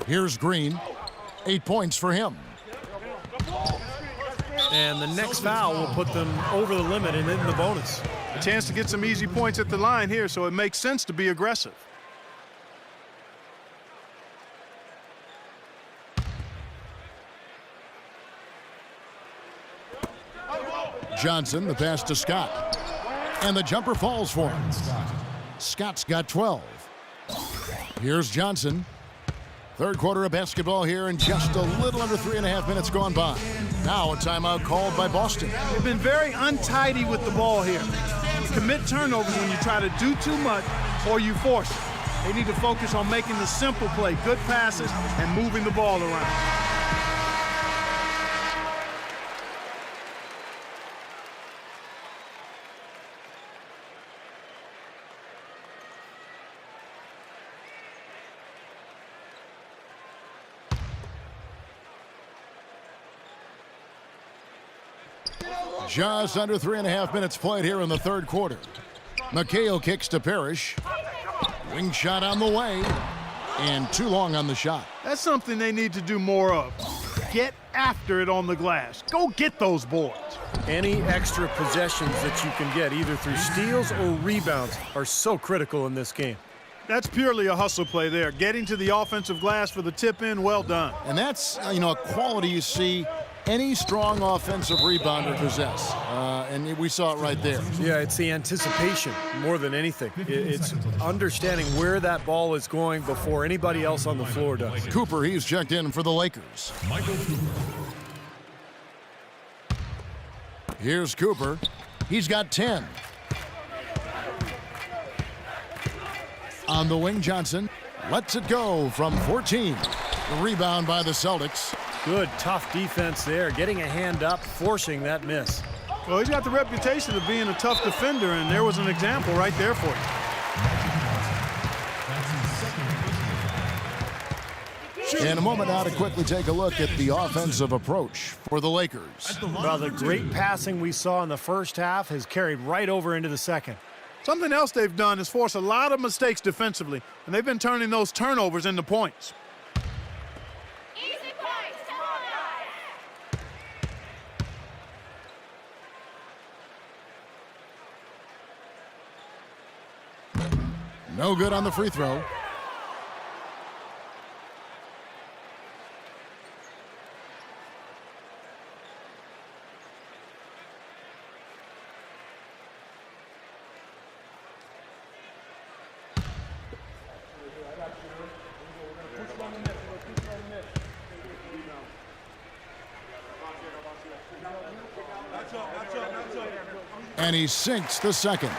[SPEAKER 1] Here's Green. 8 points for him.
[SPEAKER 2] And the next foul will put them over the limit and in the bonus.
[SPEAKER 3] A chance to get some easy points at the line here, so it makes sense to be aggressive.
[SPEAKER 1] Johnson, the pass to Scott. And the jumper falls for him. Scott's got 12. Here's Johnson. Third quarter of basketball here, and just a little under 3.5 minutes gone by. Now a timeout called by Boston.
[SPEAKER 3] They've been very untidy with the ball here. You commit turnovers when you try to do too much or you force it. They need to focus on making the simple play, good passes, and moving the ball around.
[SPEAKER 1] Just under 3.5 minutes played here in the third quarter. McHale kicks to Parrish. Wing shot on the way. And too long on the shot.
[SPEAKER 3] That's something they need to do more of. Get after it on the glass. Go get those boards.
[SPEAKER 2] Any extra possessions that you can get, either through steals or rebounds, are so critical in this game.
[SPEAKER 3] That's purely a hustle play there. Getting to the offensive glass for the tip in, well done.
[SPEAKER 1] And that's, a quality you see any strong offensive rebounder possess. And we saw it right there.
[SPEAKER 2] Yeah, it's the anticipation more than anything. It's understanding where that ball is going before anybody else on the floor does.
[SPEAKER 1] Cooper, he's checked in for the Lakers.
[SPEAKER 5] Michael Cooper.
[SPEAKER 1] Here's Cooper. He's got 10. On the wing, Johnson lets it go from 14. The rebound by the Celtics.
[SPEAKER 2] Good, tough defense there, getting a hand up, forcing that miss.
[SPEAKER 3] Well, he's got the reputation of being a tough defender, and there was an example right there for you.
[SPEAKER 1] In a moment now to quickly take a look at the offensive approach for the Lakers.
[SPEAKER 2] Well, the great passing we saw in the first half has carried right over into the second.
[SPEAKER 3] Something else they've done is force a lot of mistakes defensively, and they've been turning those turnovers into points.
[SPEAKER 1] No good on the free throw. And he sinks the second.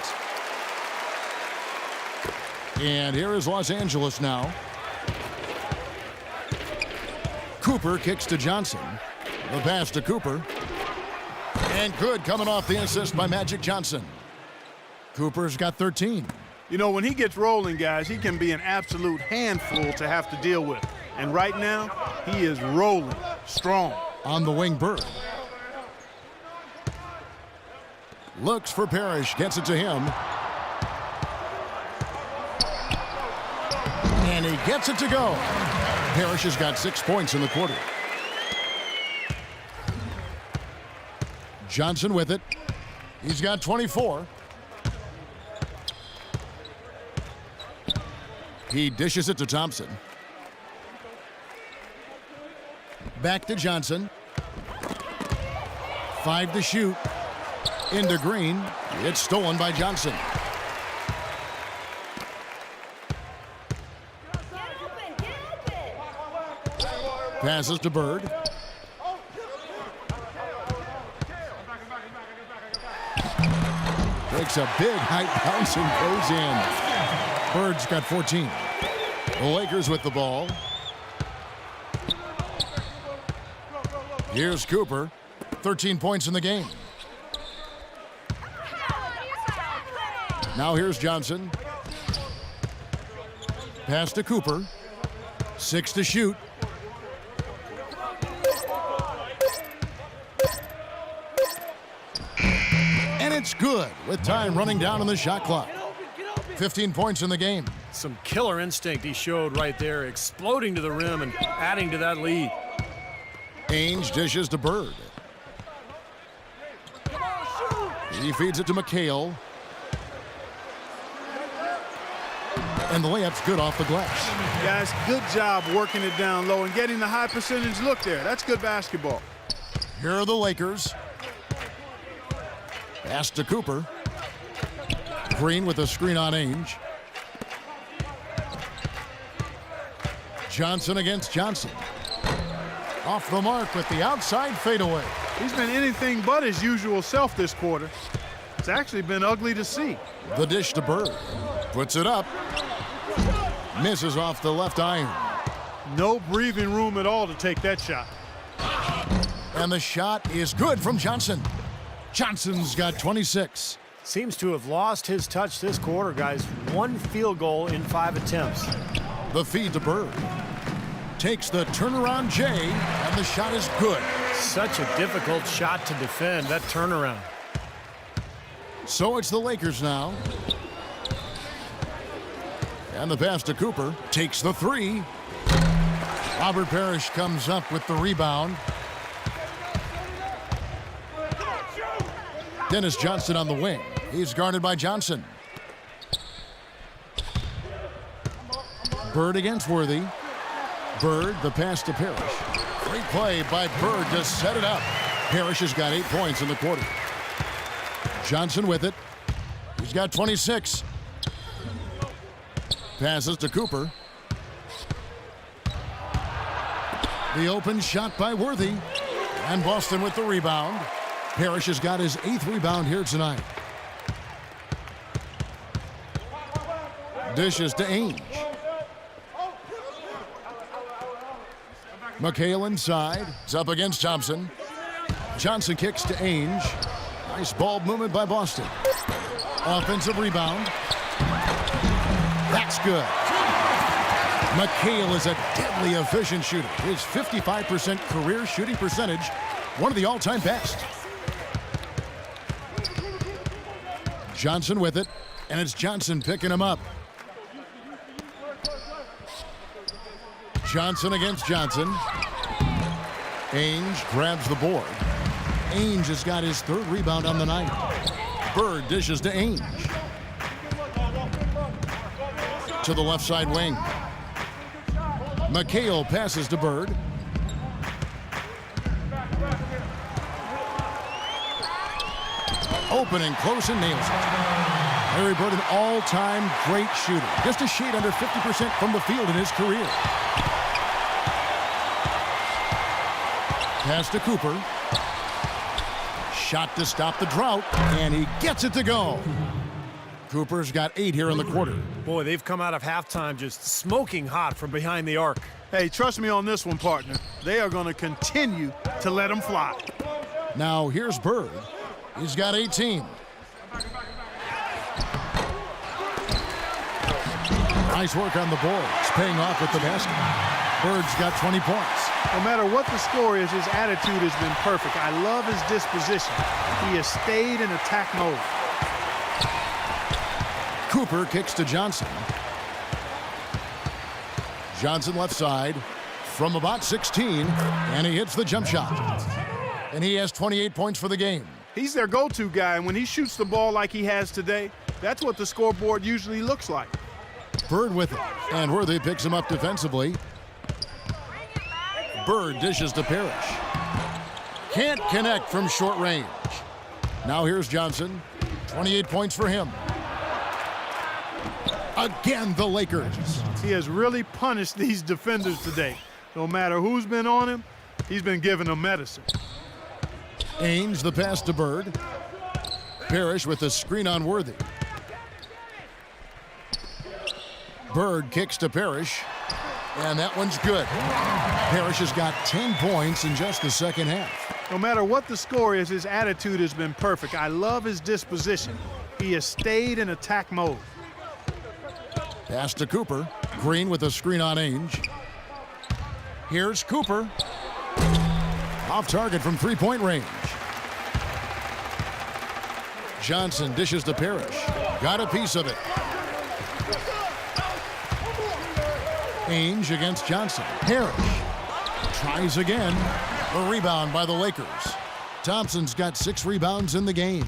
[SPEAKER 1] And here is Los Angeles now. Cooper kicks to Johnson. The pass to Cooper. And good coming off the assist by Magic Johnson. Cooper's got 13.
[SPEAKER 3] You know, when he gets rolling, guys, he can be an absolute handful to have to deal with. And right now, he is rolling strong.
[SPEAKER 1] On the wing, Bird. Looks for Parrish, gets it to him. And he gets it to go. Parrish has got 6 points in the quarter. Johnson with it. He's got 24. He dishes it to Thompson. Back to Johnson. 5 to shoot. Into Green. It's stolen by Johnson. Passes to Bird. Takes a big height bounce and goes in. Bird's got 14. The Lakers with the ball. Here's Cooper. 13 points in the game. Now here's Johnson. Pass to Cooper. 6 to shoot. And it's good with time running down on the shot clock. 15 points in the game.
[SPEAKER 2] Some killer instinct he showed right there, exploding to the rim and adding to that lead.
[SPEAKER 1] Ainge dishes to Bird. He feeds it to McHale. And the layup's good off the glass.
[SPEAKER 3] Guys, good job working it down low and getting the high percentage look there. That's good basketball.
[SPEAKER 1] Here are the Lakers. Pass to Cooper. Green with a screen on Ainge. Johnson against Johnson. Off the mark with the outside fadeaway.
[SPEAKER 3] He's been anything but his usual self this quarter. It's actually been ugly to see.
[SPEAKER 1] The dish to Bird. Puts it up. Misses off the left iron.
[SPEAKER 3] No breathing room at all to take that shot.
[SPEAKER 1] And the shot is good from Johnson. Johnson's got 26.
[SPEAKER 2] Seems to have lost his touch this quarter, guys. 1 field goal in 5 attempts.
[SPEAKER 1] The feed to Bird. Takes the turnaround J, and the shot is good.
[SPEAKER 2] Such a difficult shot to defend, that turnaround.
[SPEAKER 1] So it's the Lakers now. And the pass to Cooper. Takes the 3. Robert Parrish comes up with the rebound. Dennis Johnson on the wing. He's guarded by Johnson. Bird against Worthy. Bird, the pass to Parrish. Great play by Bird to set it up. Parrish has got 8 points in the quarter. Johnson with it. He's got 26. Passes to Cooper. The open shot by Worthy. And Boston with the rebound. Parrish has got his 8th rebound here tonight. Dishes to Ainge. McHale inside. It's up against Thompson. Johnson kicks to Ainge. Nice ball movement by Boston. Offensive rebound. That's good. McHale is a deadly efficient shooter. His 55% career shooting percentage, one of the all-time best. Johnson with it, and it's Johnson picking him up. Johnson against Johnson. Ainge grabs the board. Ainge has got his 3rd rebound on the night. Bird dishes to Ainge. To the left side wing. McHale passes to Bird. Open and close and nails it. Larry Bird, an all-time great shooter. Just a shade under 50% from the field in his career. Pass to Cooper. Shot to stop the drought, and he gets it to go. Cooper's got 8 here in the quarter.
[SPEAKER 2] Boy, they've come out of halftime just smoking hot from behind the arc.
[SPEAKER 3] Hey, trust me on this one, partner. They are going to continue to let them fly.
[SPEAKER 1] Now here's Bird. He's got 18. Nice work on the boards, paying off with the basket. Bird's got 20 points.
[SPEAKER 3] No matter what the score is, his attitude has been perfect. I love his disposition. He has stayed in attack mode.
[SPEAKER 1] Cooper kicks to Johnson. Johnson left side from about 16, and he hits the jump shot. And he has 28 points for the game.
[SPEAKER 3] He's their go-to guy, and when he shoots the ball like he has today, that's what the scoreboard usually looks like.
[SPEAKER 1] Bird with it, and Worthy picks him up defensively. Bird dishes to Parrish. Can't connect from short range. Now here's Johnson. 28 points for him. Again, the Lakers.
[SPEAKER 3] He has really punished these defenders today. No matter who's been on him, he's been giving them medicine.
[SPEAKER 1] Ainge, the pass to Bird. Parrish with the screen on Worthy. Bird kicks to Parrish, and that one's good. Parrish has got 10 points in just the second half.
[SPEAKER 3] No matter what the score is, his attitude has been perfect. I love his disposition. He has stayed in attack mode.
[SPEAKER 1] Pass to Cooper. Green with a screen on Ainge. Here's Cooper. Off target from 3-point range. Johnson dishes to Parrish. Got a piece of it. Ainge against Johnson. Parrish tries again. A rebound by the Lakers. Thompson's got 6 rebounds in the game.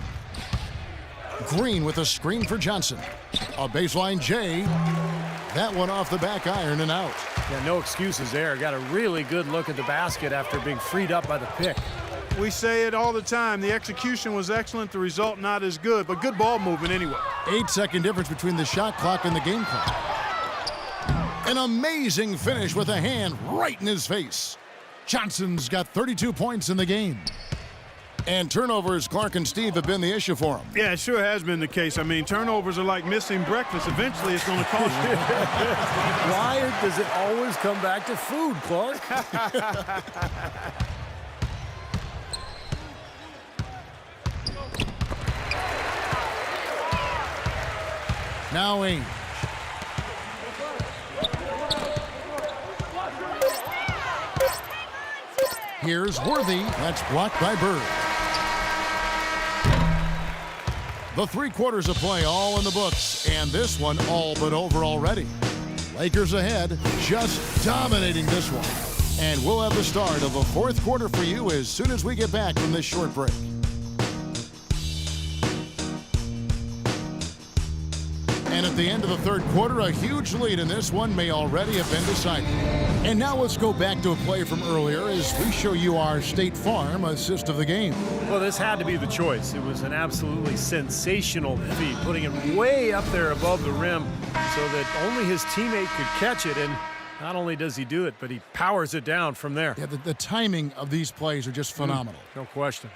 [SPEAKER 1] Green with a screen for Johnson. A baseline J. That one off the back iron and out.
[SPEAKER 2] Yeah, no excuses there. Got a really good look at the basket after being freed up by the pick.
[SPEAKER 3] we say it all the time. The execution was excellent, the result not as good, but good ball movement anyway.
[SPEAKER 1] 8-second difference between the shot clock and the game clock. An amazing finish with a hand right in his face. Johnson's got 32 points in the game. And turnovers, Clark and Steve, have been the issue for him.
[SPEAKER 3] Yeah, it sure has been the case. I mean, turnovers are like missing breakfast. Eventually, it's going to cost you.
[SPEAKER 2] Why does it always come back to food, Clark?
[SPEAKER 1] Now Ainge. Here's Worthy. That's blocked by Bird. The 3 quarters of play all in the books, and this one all but over already. Lakers ahead, just dominating this one. And we'll have the start of the 4th quarter for you as soon as we get back from this short break. And at the end of the 3rd quarter, a huge lead in this one may already have been decided. And now let's go back to a play from earlier as we show you our State Farm assist of the game.
[SPEAKER 2] Well, this had to be the choice. It was an absolutely sensational feat, putting it way up there above the rim so that only his teammate could catch it. And not only does he do it, but he powers it down from there.
[SPEAKER 1] Yeah, the timing of these plays are just phenomenal.
[SPEAKER 2] No question.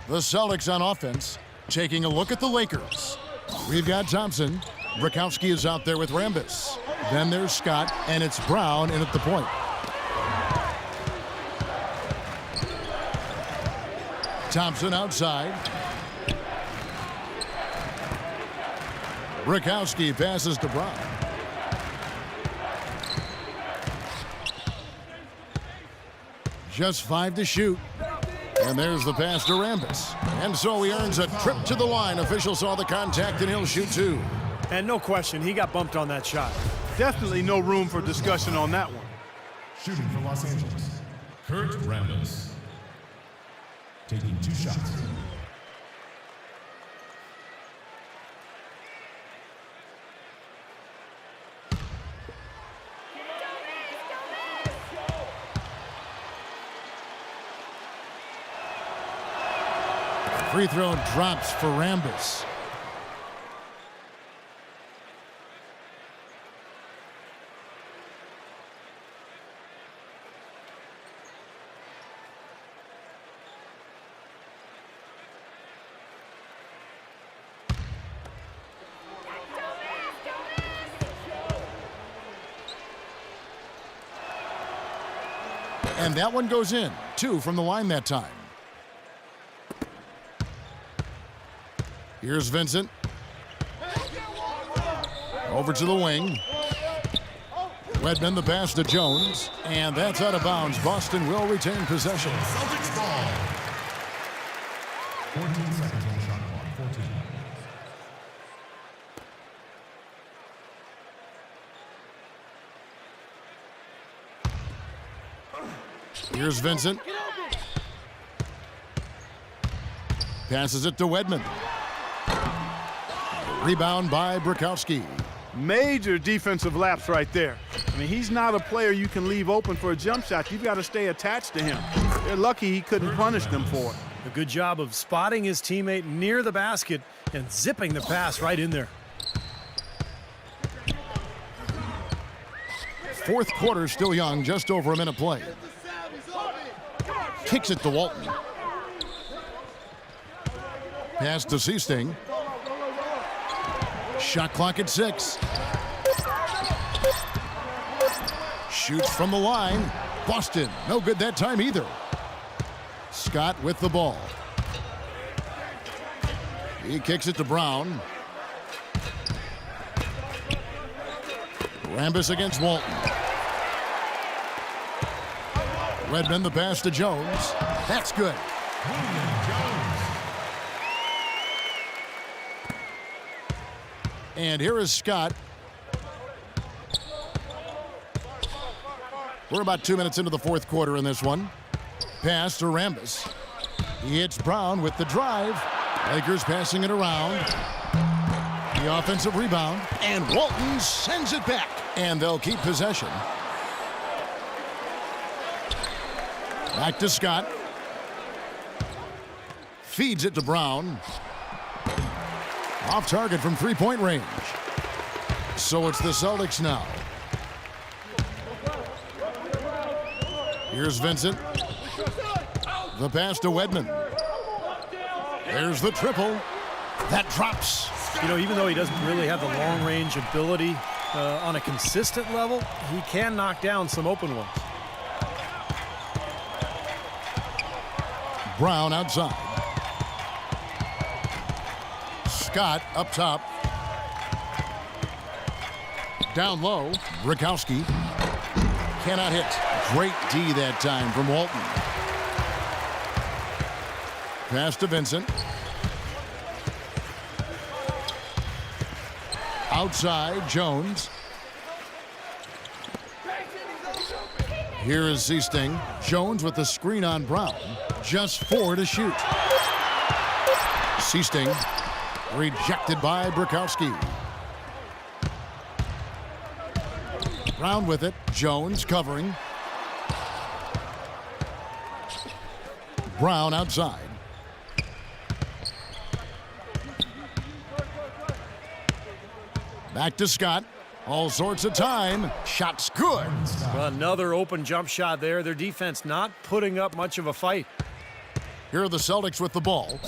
[SPEAKER 1] The Celtics on offense, taking a look at the Lakers. We've got Thompson. Brakowski is out there with Rambis. Then there's Scott, and it's Brown in at the point. Thompson outside. Brakowski passes to Brown. Just 5 to shoot. And there's the pass to Rambis. And so he earns a trip to the line. Official saw the contact, and he'll shoot 2.
[SPEAKER 2] And no question, he got bumped on that shot.
[SPEAKER 3] Definitely no room for discussion on that one.
[SPEAKER 5] Shooting for Los Angeles, Kurt Rambis. Taking 2 shots.
[SPEAKER 1] Free throw drops for Rambis. And that one goes in. 2 from the line that time. Here's Vincent. Over to the wing. Wedman the pass to Jones. And that's out of bounds. Boston will retain possession.
[SPEAKER 5] Celtics ball. 14 seconds on the shot clock. 14.
[SPEAKER 1] Here's Vincent. Passes it to Wedman. Rebound by Brakowski.
[SPEAKER 3] Major defensive lapse right there. I mean, he's not a player you can leave open for a jump shot. You've got to stay attached to him. They're lucky he couldn't punish them for it.
[SPEAKER 2] A good job of spotting his teammate near the basket and zipping the pass right in there.
[SPEAKER 1] 4th quarter still young, just over a minute play. Kicks it to Walton. Pass to Seasting. Shot clock at 6. Shoots from the line. Boston, no good that time either. Scott with the ball. He kicks it to Brown. Rambis against Walton. Redmond the pass to Jones. That's good. And here is Scott. We're about 2 minutes into the 4th quarter in this one. Pass to Rambis. He hits Brown with the drive. Lakers passing it around. The offensive rebound, and Walton sends it back. And they'll keep possession. Back to Scott. Feeds it to Brown. Off target from three-point range. So it's the Celtics now. Here's Vincent. The pass to Wedman. There's the triple. That drops.
[SPEAKER 2] You know, even though he doesn't really have the long-range ability on a consistent level, he can knock down some open ones.
[SPEAKER 1] Brown outside. Scott up top. Down low, Brikowski cannot hit. Great D that time from Walton. Pass to Vincent. Outside, Jones. Here is Seasting. Jones with the screen on Brown. Just 4 to shoot. Seasting rejected by Brikowski. Brown with it. Jones covering. Brown outside. Back to Scott. All sorts of time. Shot's good.
[SPEAKER 2] Well, another open jump shot there. Their defense not putting up much of a fight.
[SPEAKER 1] Here are the Celtics with the ball.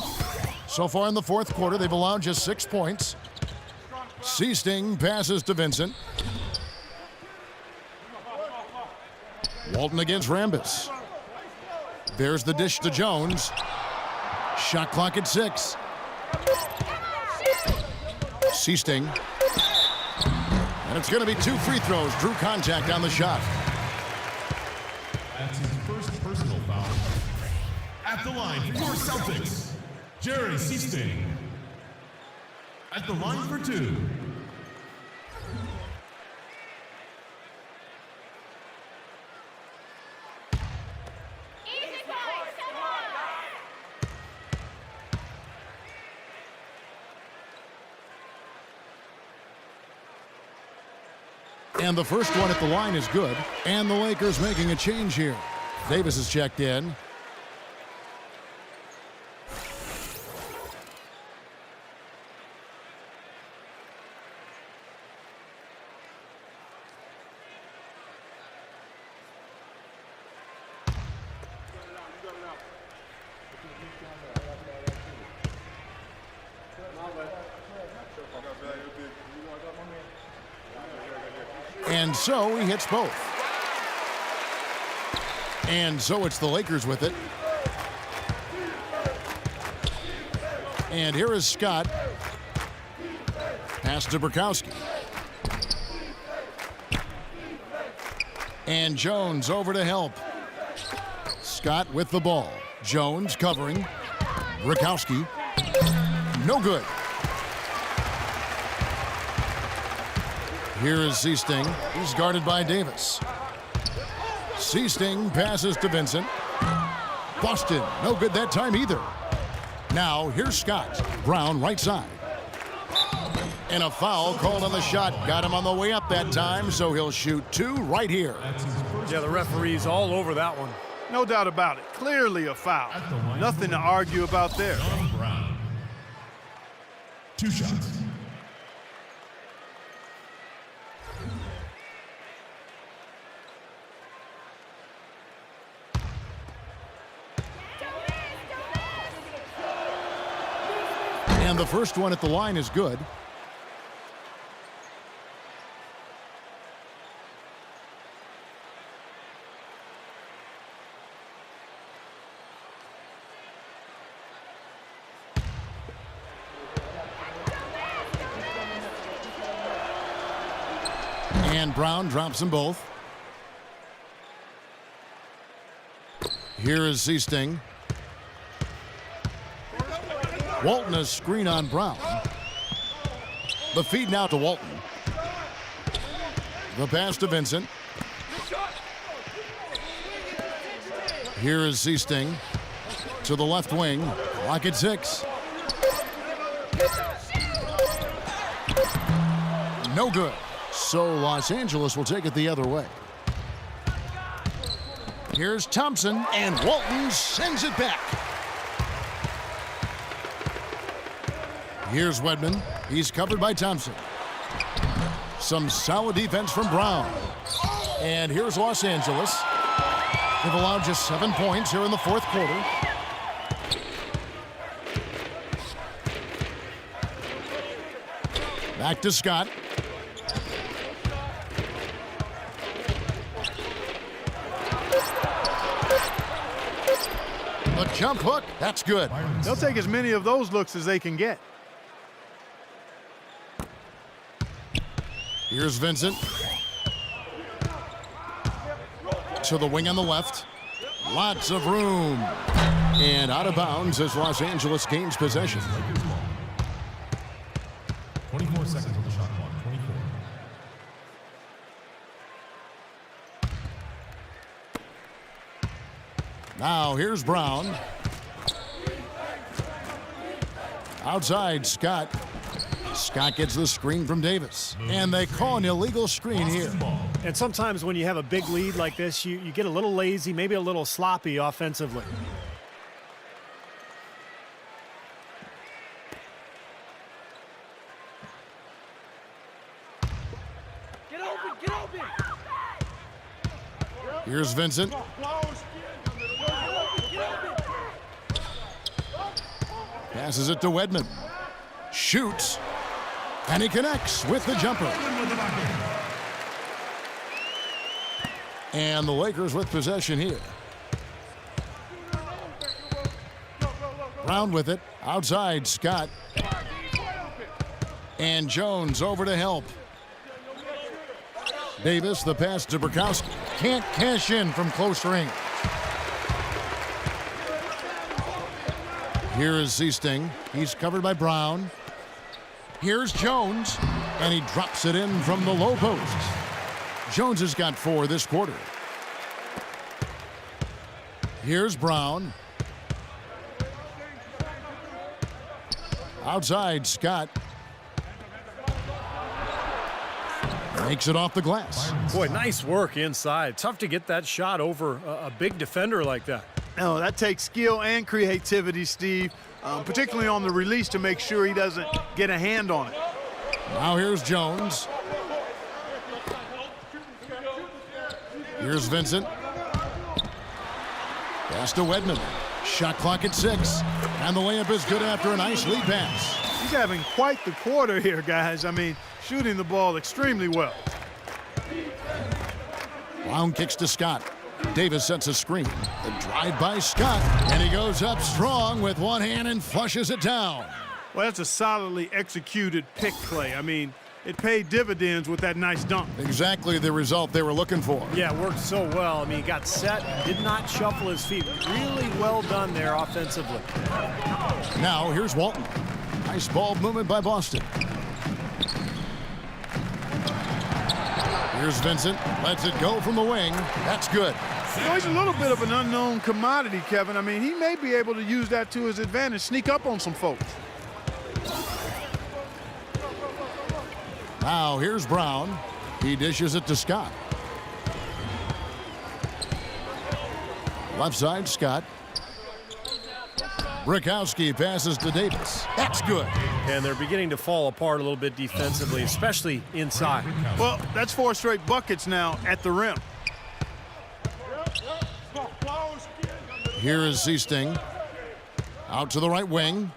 [SPEAKER 1] So far in the fourth quarter, they've allowed just 6 points. Seasting passes to Vincent. Walton against Rambis. There's the dish to Jones. Shot clock at 6. Seasting. And it's going to be 2 free throws. Drew contact on the shot.
[SPEAKER 5] That's his first personal foul. At the line for your Celtics, Jerry Seasting. At the line for 2.
[SPEAKER 1] And the first one at the line is good. And the Lakers making a change here. Davis is checked in. And so he hits both. And so it's the Lakers with it. And here is Scott. Pass to Brikowski. And Jones over to help. Scott with the ball. Jones covering. Brikowski. No good. Here is Seasting. He's guarded by Davis. Seasting passes to Vincent. Boston, no good that time either. Now, here's Scott. Brown, right side. And a foul called on the shot. Got him on the way up that time, so he'll shoot 2 right here.
[SPEAKER 2] Yeah, the referee's all over that one.
[SPEAKER 3] No doubt about it. Clearly a foul. Nothing to argue about there.
[SPEAKER 5] John Brown. 2 shots.
[SPEAKER 1] And the first one at the line is good. And Brown drops them both. Here is Seasting. Walton a screen on Brown. The feed now to Walton. The pass to Vincent. Here is Seasting to the left wing. Clock at 6. No good. So Los Angeles will take it the other way. Here's Thompson, and Walton sends it back. Here's Wedman. He's covered by Thompson. Some solid defense from Brown. And here's Los Angeles. They've allowed just 7 points here in the fourth quarter. Back to Scott. A jump hook. That's good.
[SPEAKER 3] They'll take as many of those looks as they can get.
[SPEAKER 1] Here's Vincent. To the wing on the left. Lots of room. And out of bounds as Los Angeles gains possession.
[SPEAKER 5] 24 seconds on the shot clock. 24.
[SPEAKER 1] Now here's Brown. Outside, Scott. Scott gets the screen from Davis. And they call an illegal screen here.
[SPEAKER 2] And sometimes when you have a big lead like this, you get a little lazy, maybe a little sloppy offensively.
[SPEAKER 8] Get open!
[SPEAKER 1] Here's Vincent. Passes it to Wedman. Shoots. And he connects with the jumper. And the Lakers with possession here. Brown with it. Outside, Scott. And Jones over to help. Davis, the pass to Burkowski. Can't cash in from close range. Here is Seasting. He's covered by Brown. Here's Jones, and he drops it in from the low post. Jones has got 4 this quarter. Here's Brown. Outside, Scott. Makes it off the glass.
[SPEAKER 2] Boy, nice work inside. Tough to get that shot over a big defender like that.
[SPEAKER 3] No, that takes skill and creativity, Steve, particularly on the release to make sure he doesn't get a hand on it.
[SPEAKER 1] Now here's Jones. Here's Vincent. Pass to Wedman. Shot clock at 6. And the layup is good after a nice lead pass.
[SPEAKER 3] He's having quite the quarter here, guys. I mean, shooting the ball extremely well.
[SPEAKER 1] Brown kicks to Scott. Davis sets a screen. The drive by Scott. And he goes up strong with one hand and flushes it down.
[SPEAKER 3] Well, that's a solidly executed pick play. I mean, it paid dividends with that nice dunk.
[SPEAKER 1] Exactly the result they were looking for.
[SPEAKER 2] Yeah, it worked so well. I mean, he got set, did not shuffle his feet. Really well done there offensively.
[SPEAKER 1] Now here's Walton. Nice ball movement by Boston. Here's Vincent. Lets it go from the wing. That's good.
[SPEAKER 3] You know, he's a little bit of an unknown commodity, Kevin. I mean, he may be able to use that to his advantage, sneak up on some folks.
[SPEAKER 1] Now here's Brown. He dishes it to Scott. Left side, Scott. Burkowski passes to Davis. That's good.
[SPEAKER 2] And they're beginning to fall apart a little bit defensively, especially inside.
[SPEAKER 3] Well, that's 4 straight buckets now at the rim.
[SPEAKER 1] Here is Seasting. Out to the right wing.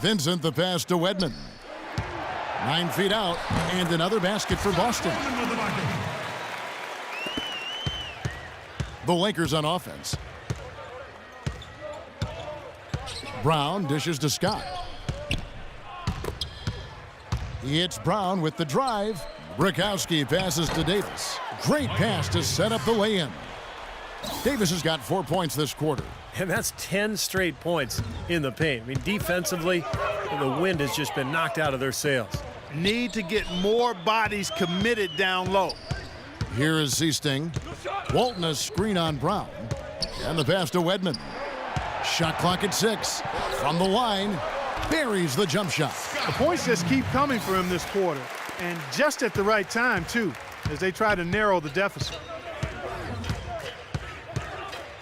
[SPEAKER 1] Vincent, the pass to Wedman. 9 feet out, and another basket for Boston. The Lakers on offense. Brown dishes to Scott. It's Brown with the drive. Burkowski passes to Davis. Great pass to set up the lay-in. Davis has got 4 points this quarter.
[SPEAKER 2] And that's 10 straight points in the paint. I mean, defensively, the wind has just been knocked out of their sails.
[SPEAKER 3] Need to get more bodies committed down low.
[SPEAKER 1] Here is Seasting. Walton a screen on Brown. And the pass to Wedman. Shot clock at 6. From the line. buries the jump shot.
[SPEAKER 3] The points just keep coming for him this quarter, and just at the right time, too, as they try to narrow the deficit.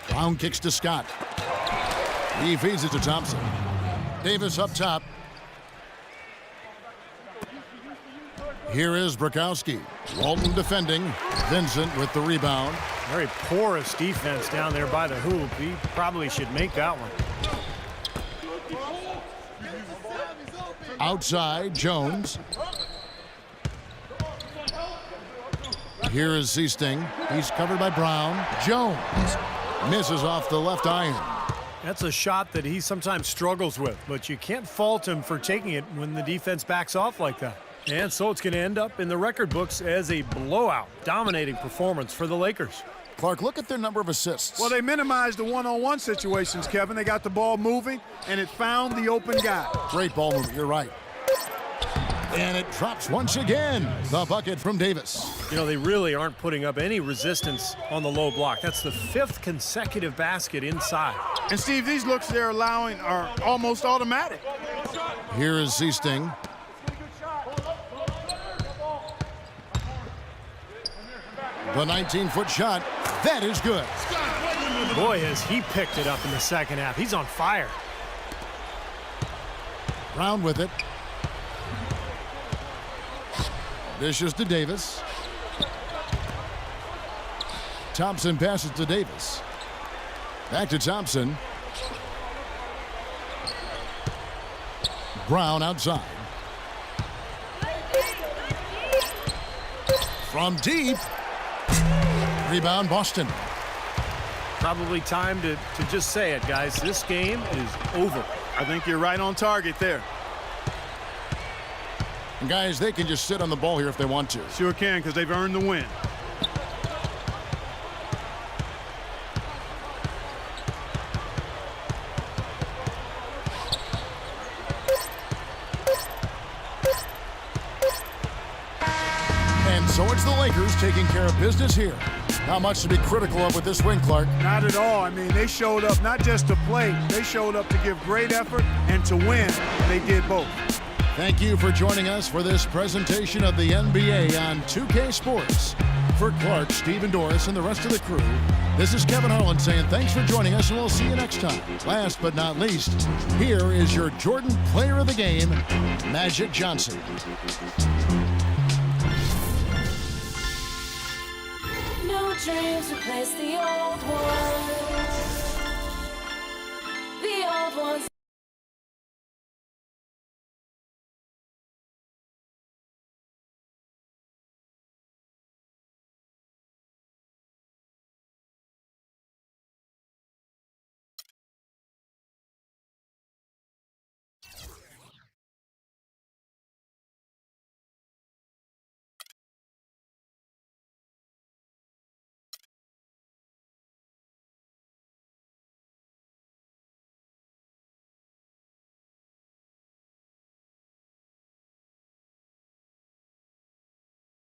[SPEAKER 1] Brown kicks to Scott. He feeds it to Thompson. Davis up top. Here is Brakowski. Walton defending. Vincent with the rebound.
[SPEAKER 2] Very porous defense down there by the hoop. He probably should make that one.
[SPEAKER 1] Outside, Jones. Here is Seasting. He's covered by Brown. Jones misses off the left iron.
[SPEAKER 2] That's a shot that he sometimes struggles with, but you can't fault him for taking it when the defense backs off like that. And so it's going to end up in the record books as a blowout, dominating performance for the Lakers.
[SPEAKER 1] Clark, look at their number of assists.
[SPEAKER 3] Well, they minimized the one-on-one situations, Kevin. They got the ball moving, and it found the open guy.
[SPEAKER 1] Great ball movement, you're right. And it drops once again. The bucket from Davis.
[SPEAKER 2] You know, they really aren't putting up any resistance on the low block. That's the 5th consecutive basket inside.
[SPEAKER 3] And, Steve, these looks they're allowing are almost automatic.
[SPEAKER 1] Here is Seasting. The 19-foot shot. That is good.
[SPEAKER 2] Boy, has he picked it up in the second half. He's on fire.
[SPEAKER 1] Brown with it. Dishes to Davis. Thompson passes to Davis. Back to Thompson. Brown outside. From deep. Rebound, Boston.
[SPEAKER 2] Probably time to just say it, guys. This game is over.
[SPEAKER 3] I think you're right on target there.
[SPEAKER 1] And guys, they can just sit on the ball here if they want to.
[SPEAKER 3] Sure can, because they've earned the win.
[SPEAKER 1] And so it's the Lakers taking care of business here. Not much to be critical of with this win, Clark.
[SPEAKER 3] Not at all. I mean, they showed up not just to play. They showed up to give great effort and to win. They did both.
[SPEAKER 1] Thank you for joining us for this presentation of the NBA on 2K Sports. For Clark, Steve, and Doris, and the rest of the crew, this is Kevin Harlan saying thanks for joining us, and we'll see you next time. Last but not least, here is your Jordan Player of the Game, Magic Johnson.
[SPEAKER 9] No dreams replace the old ones. The old ones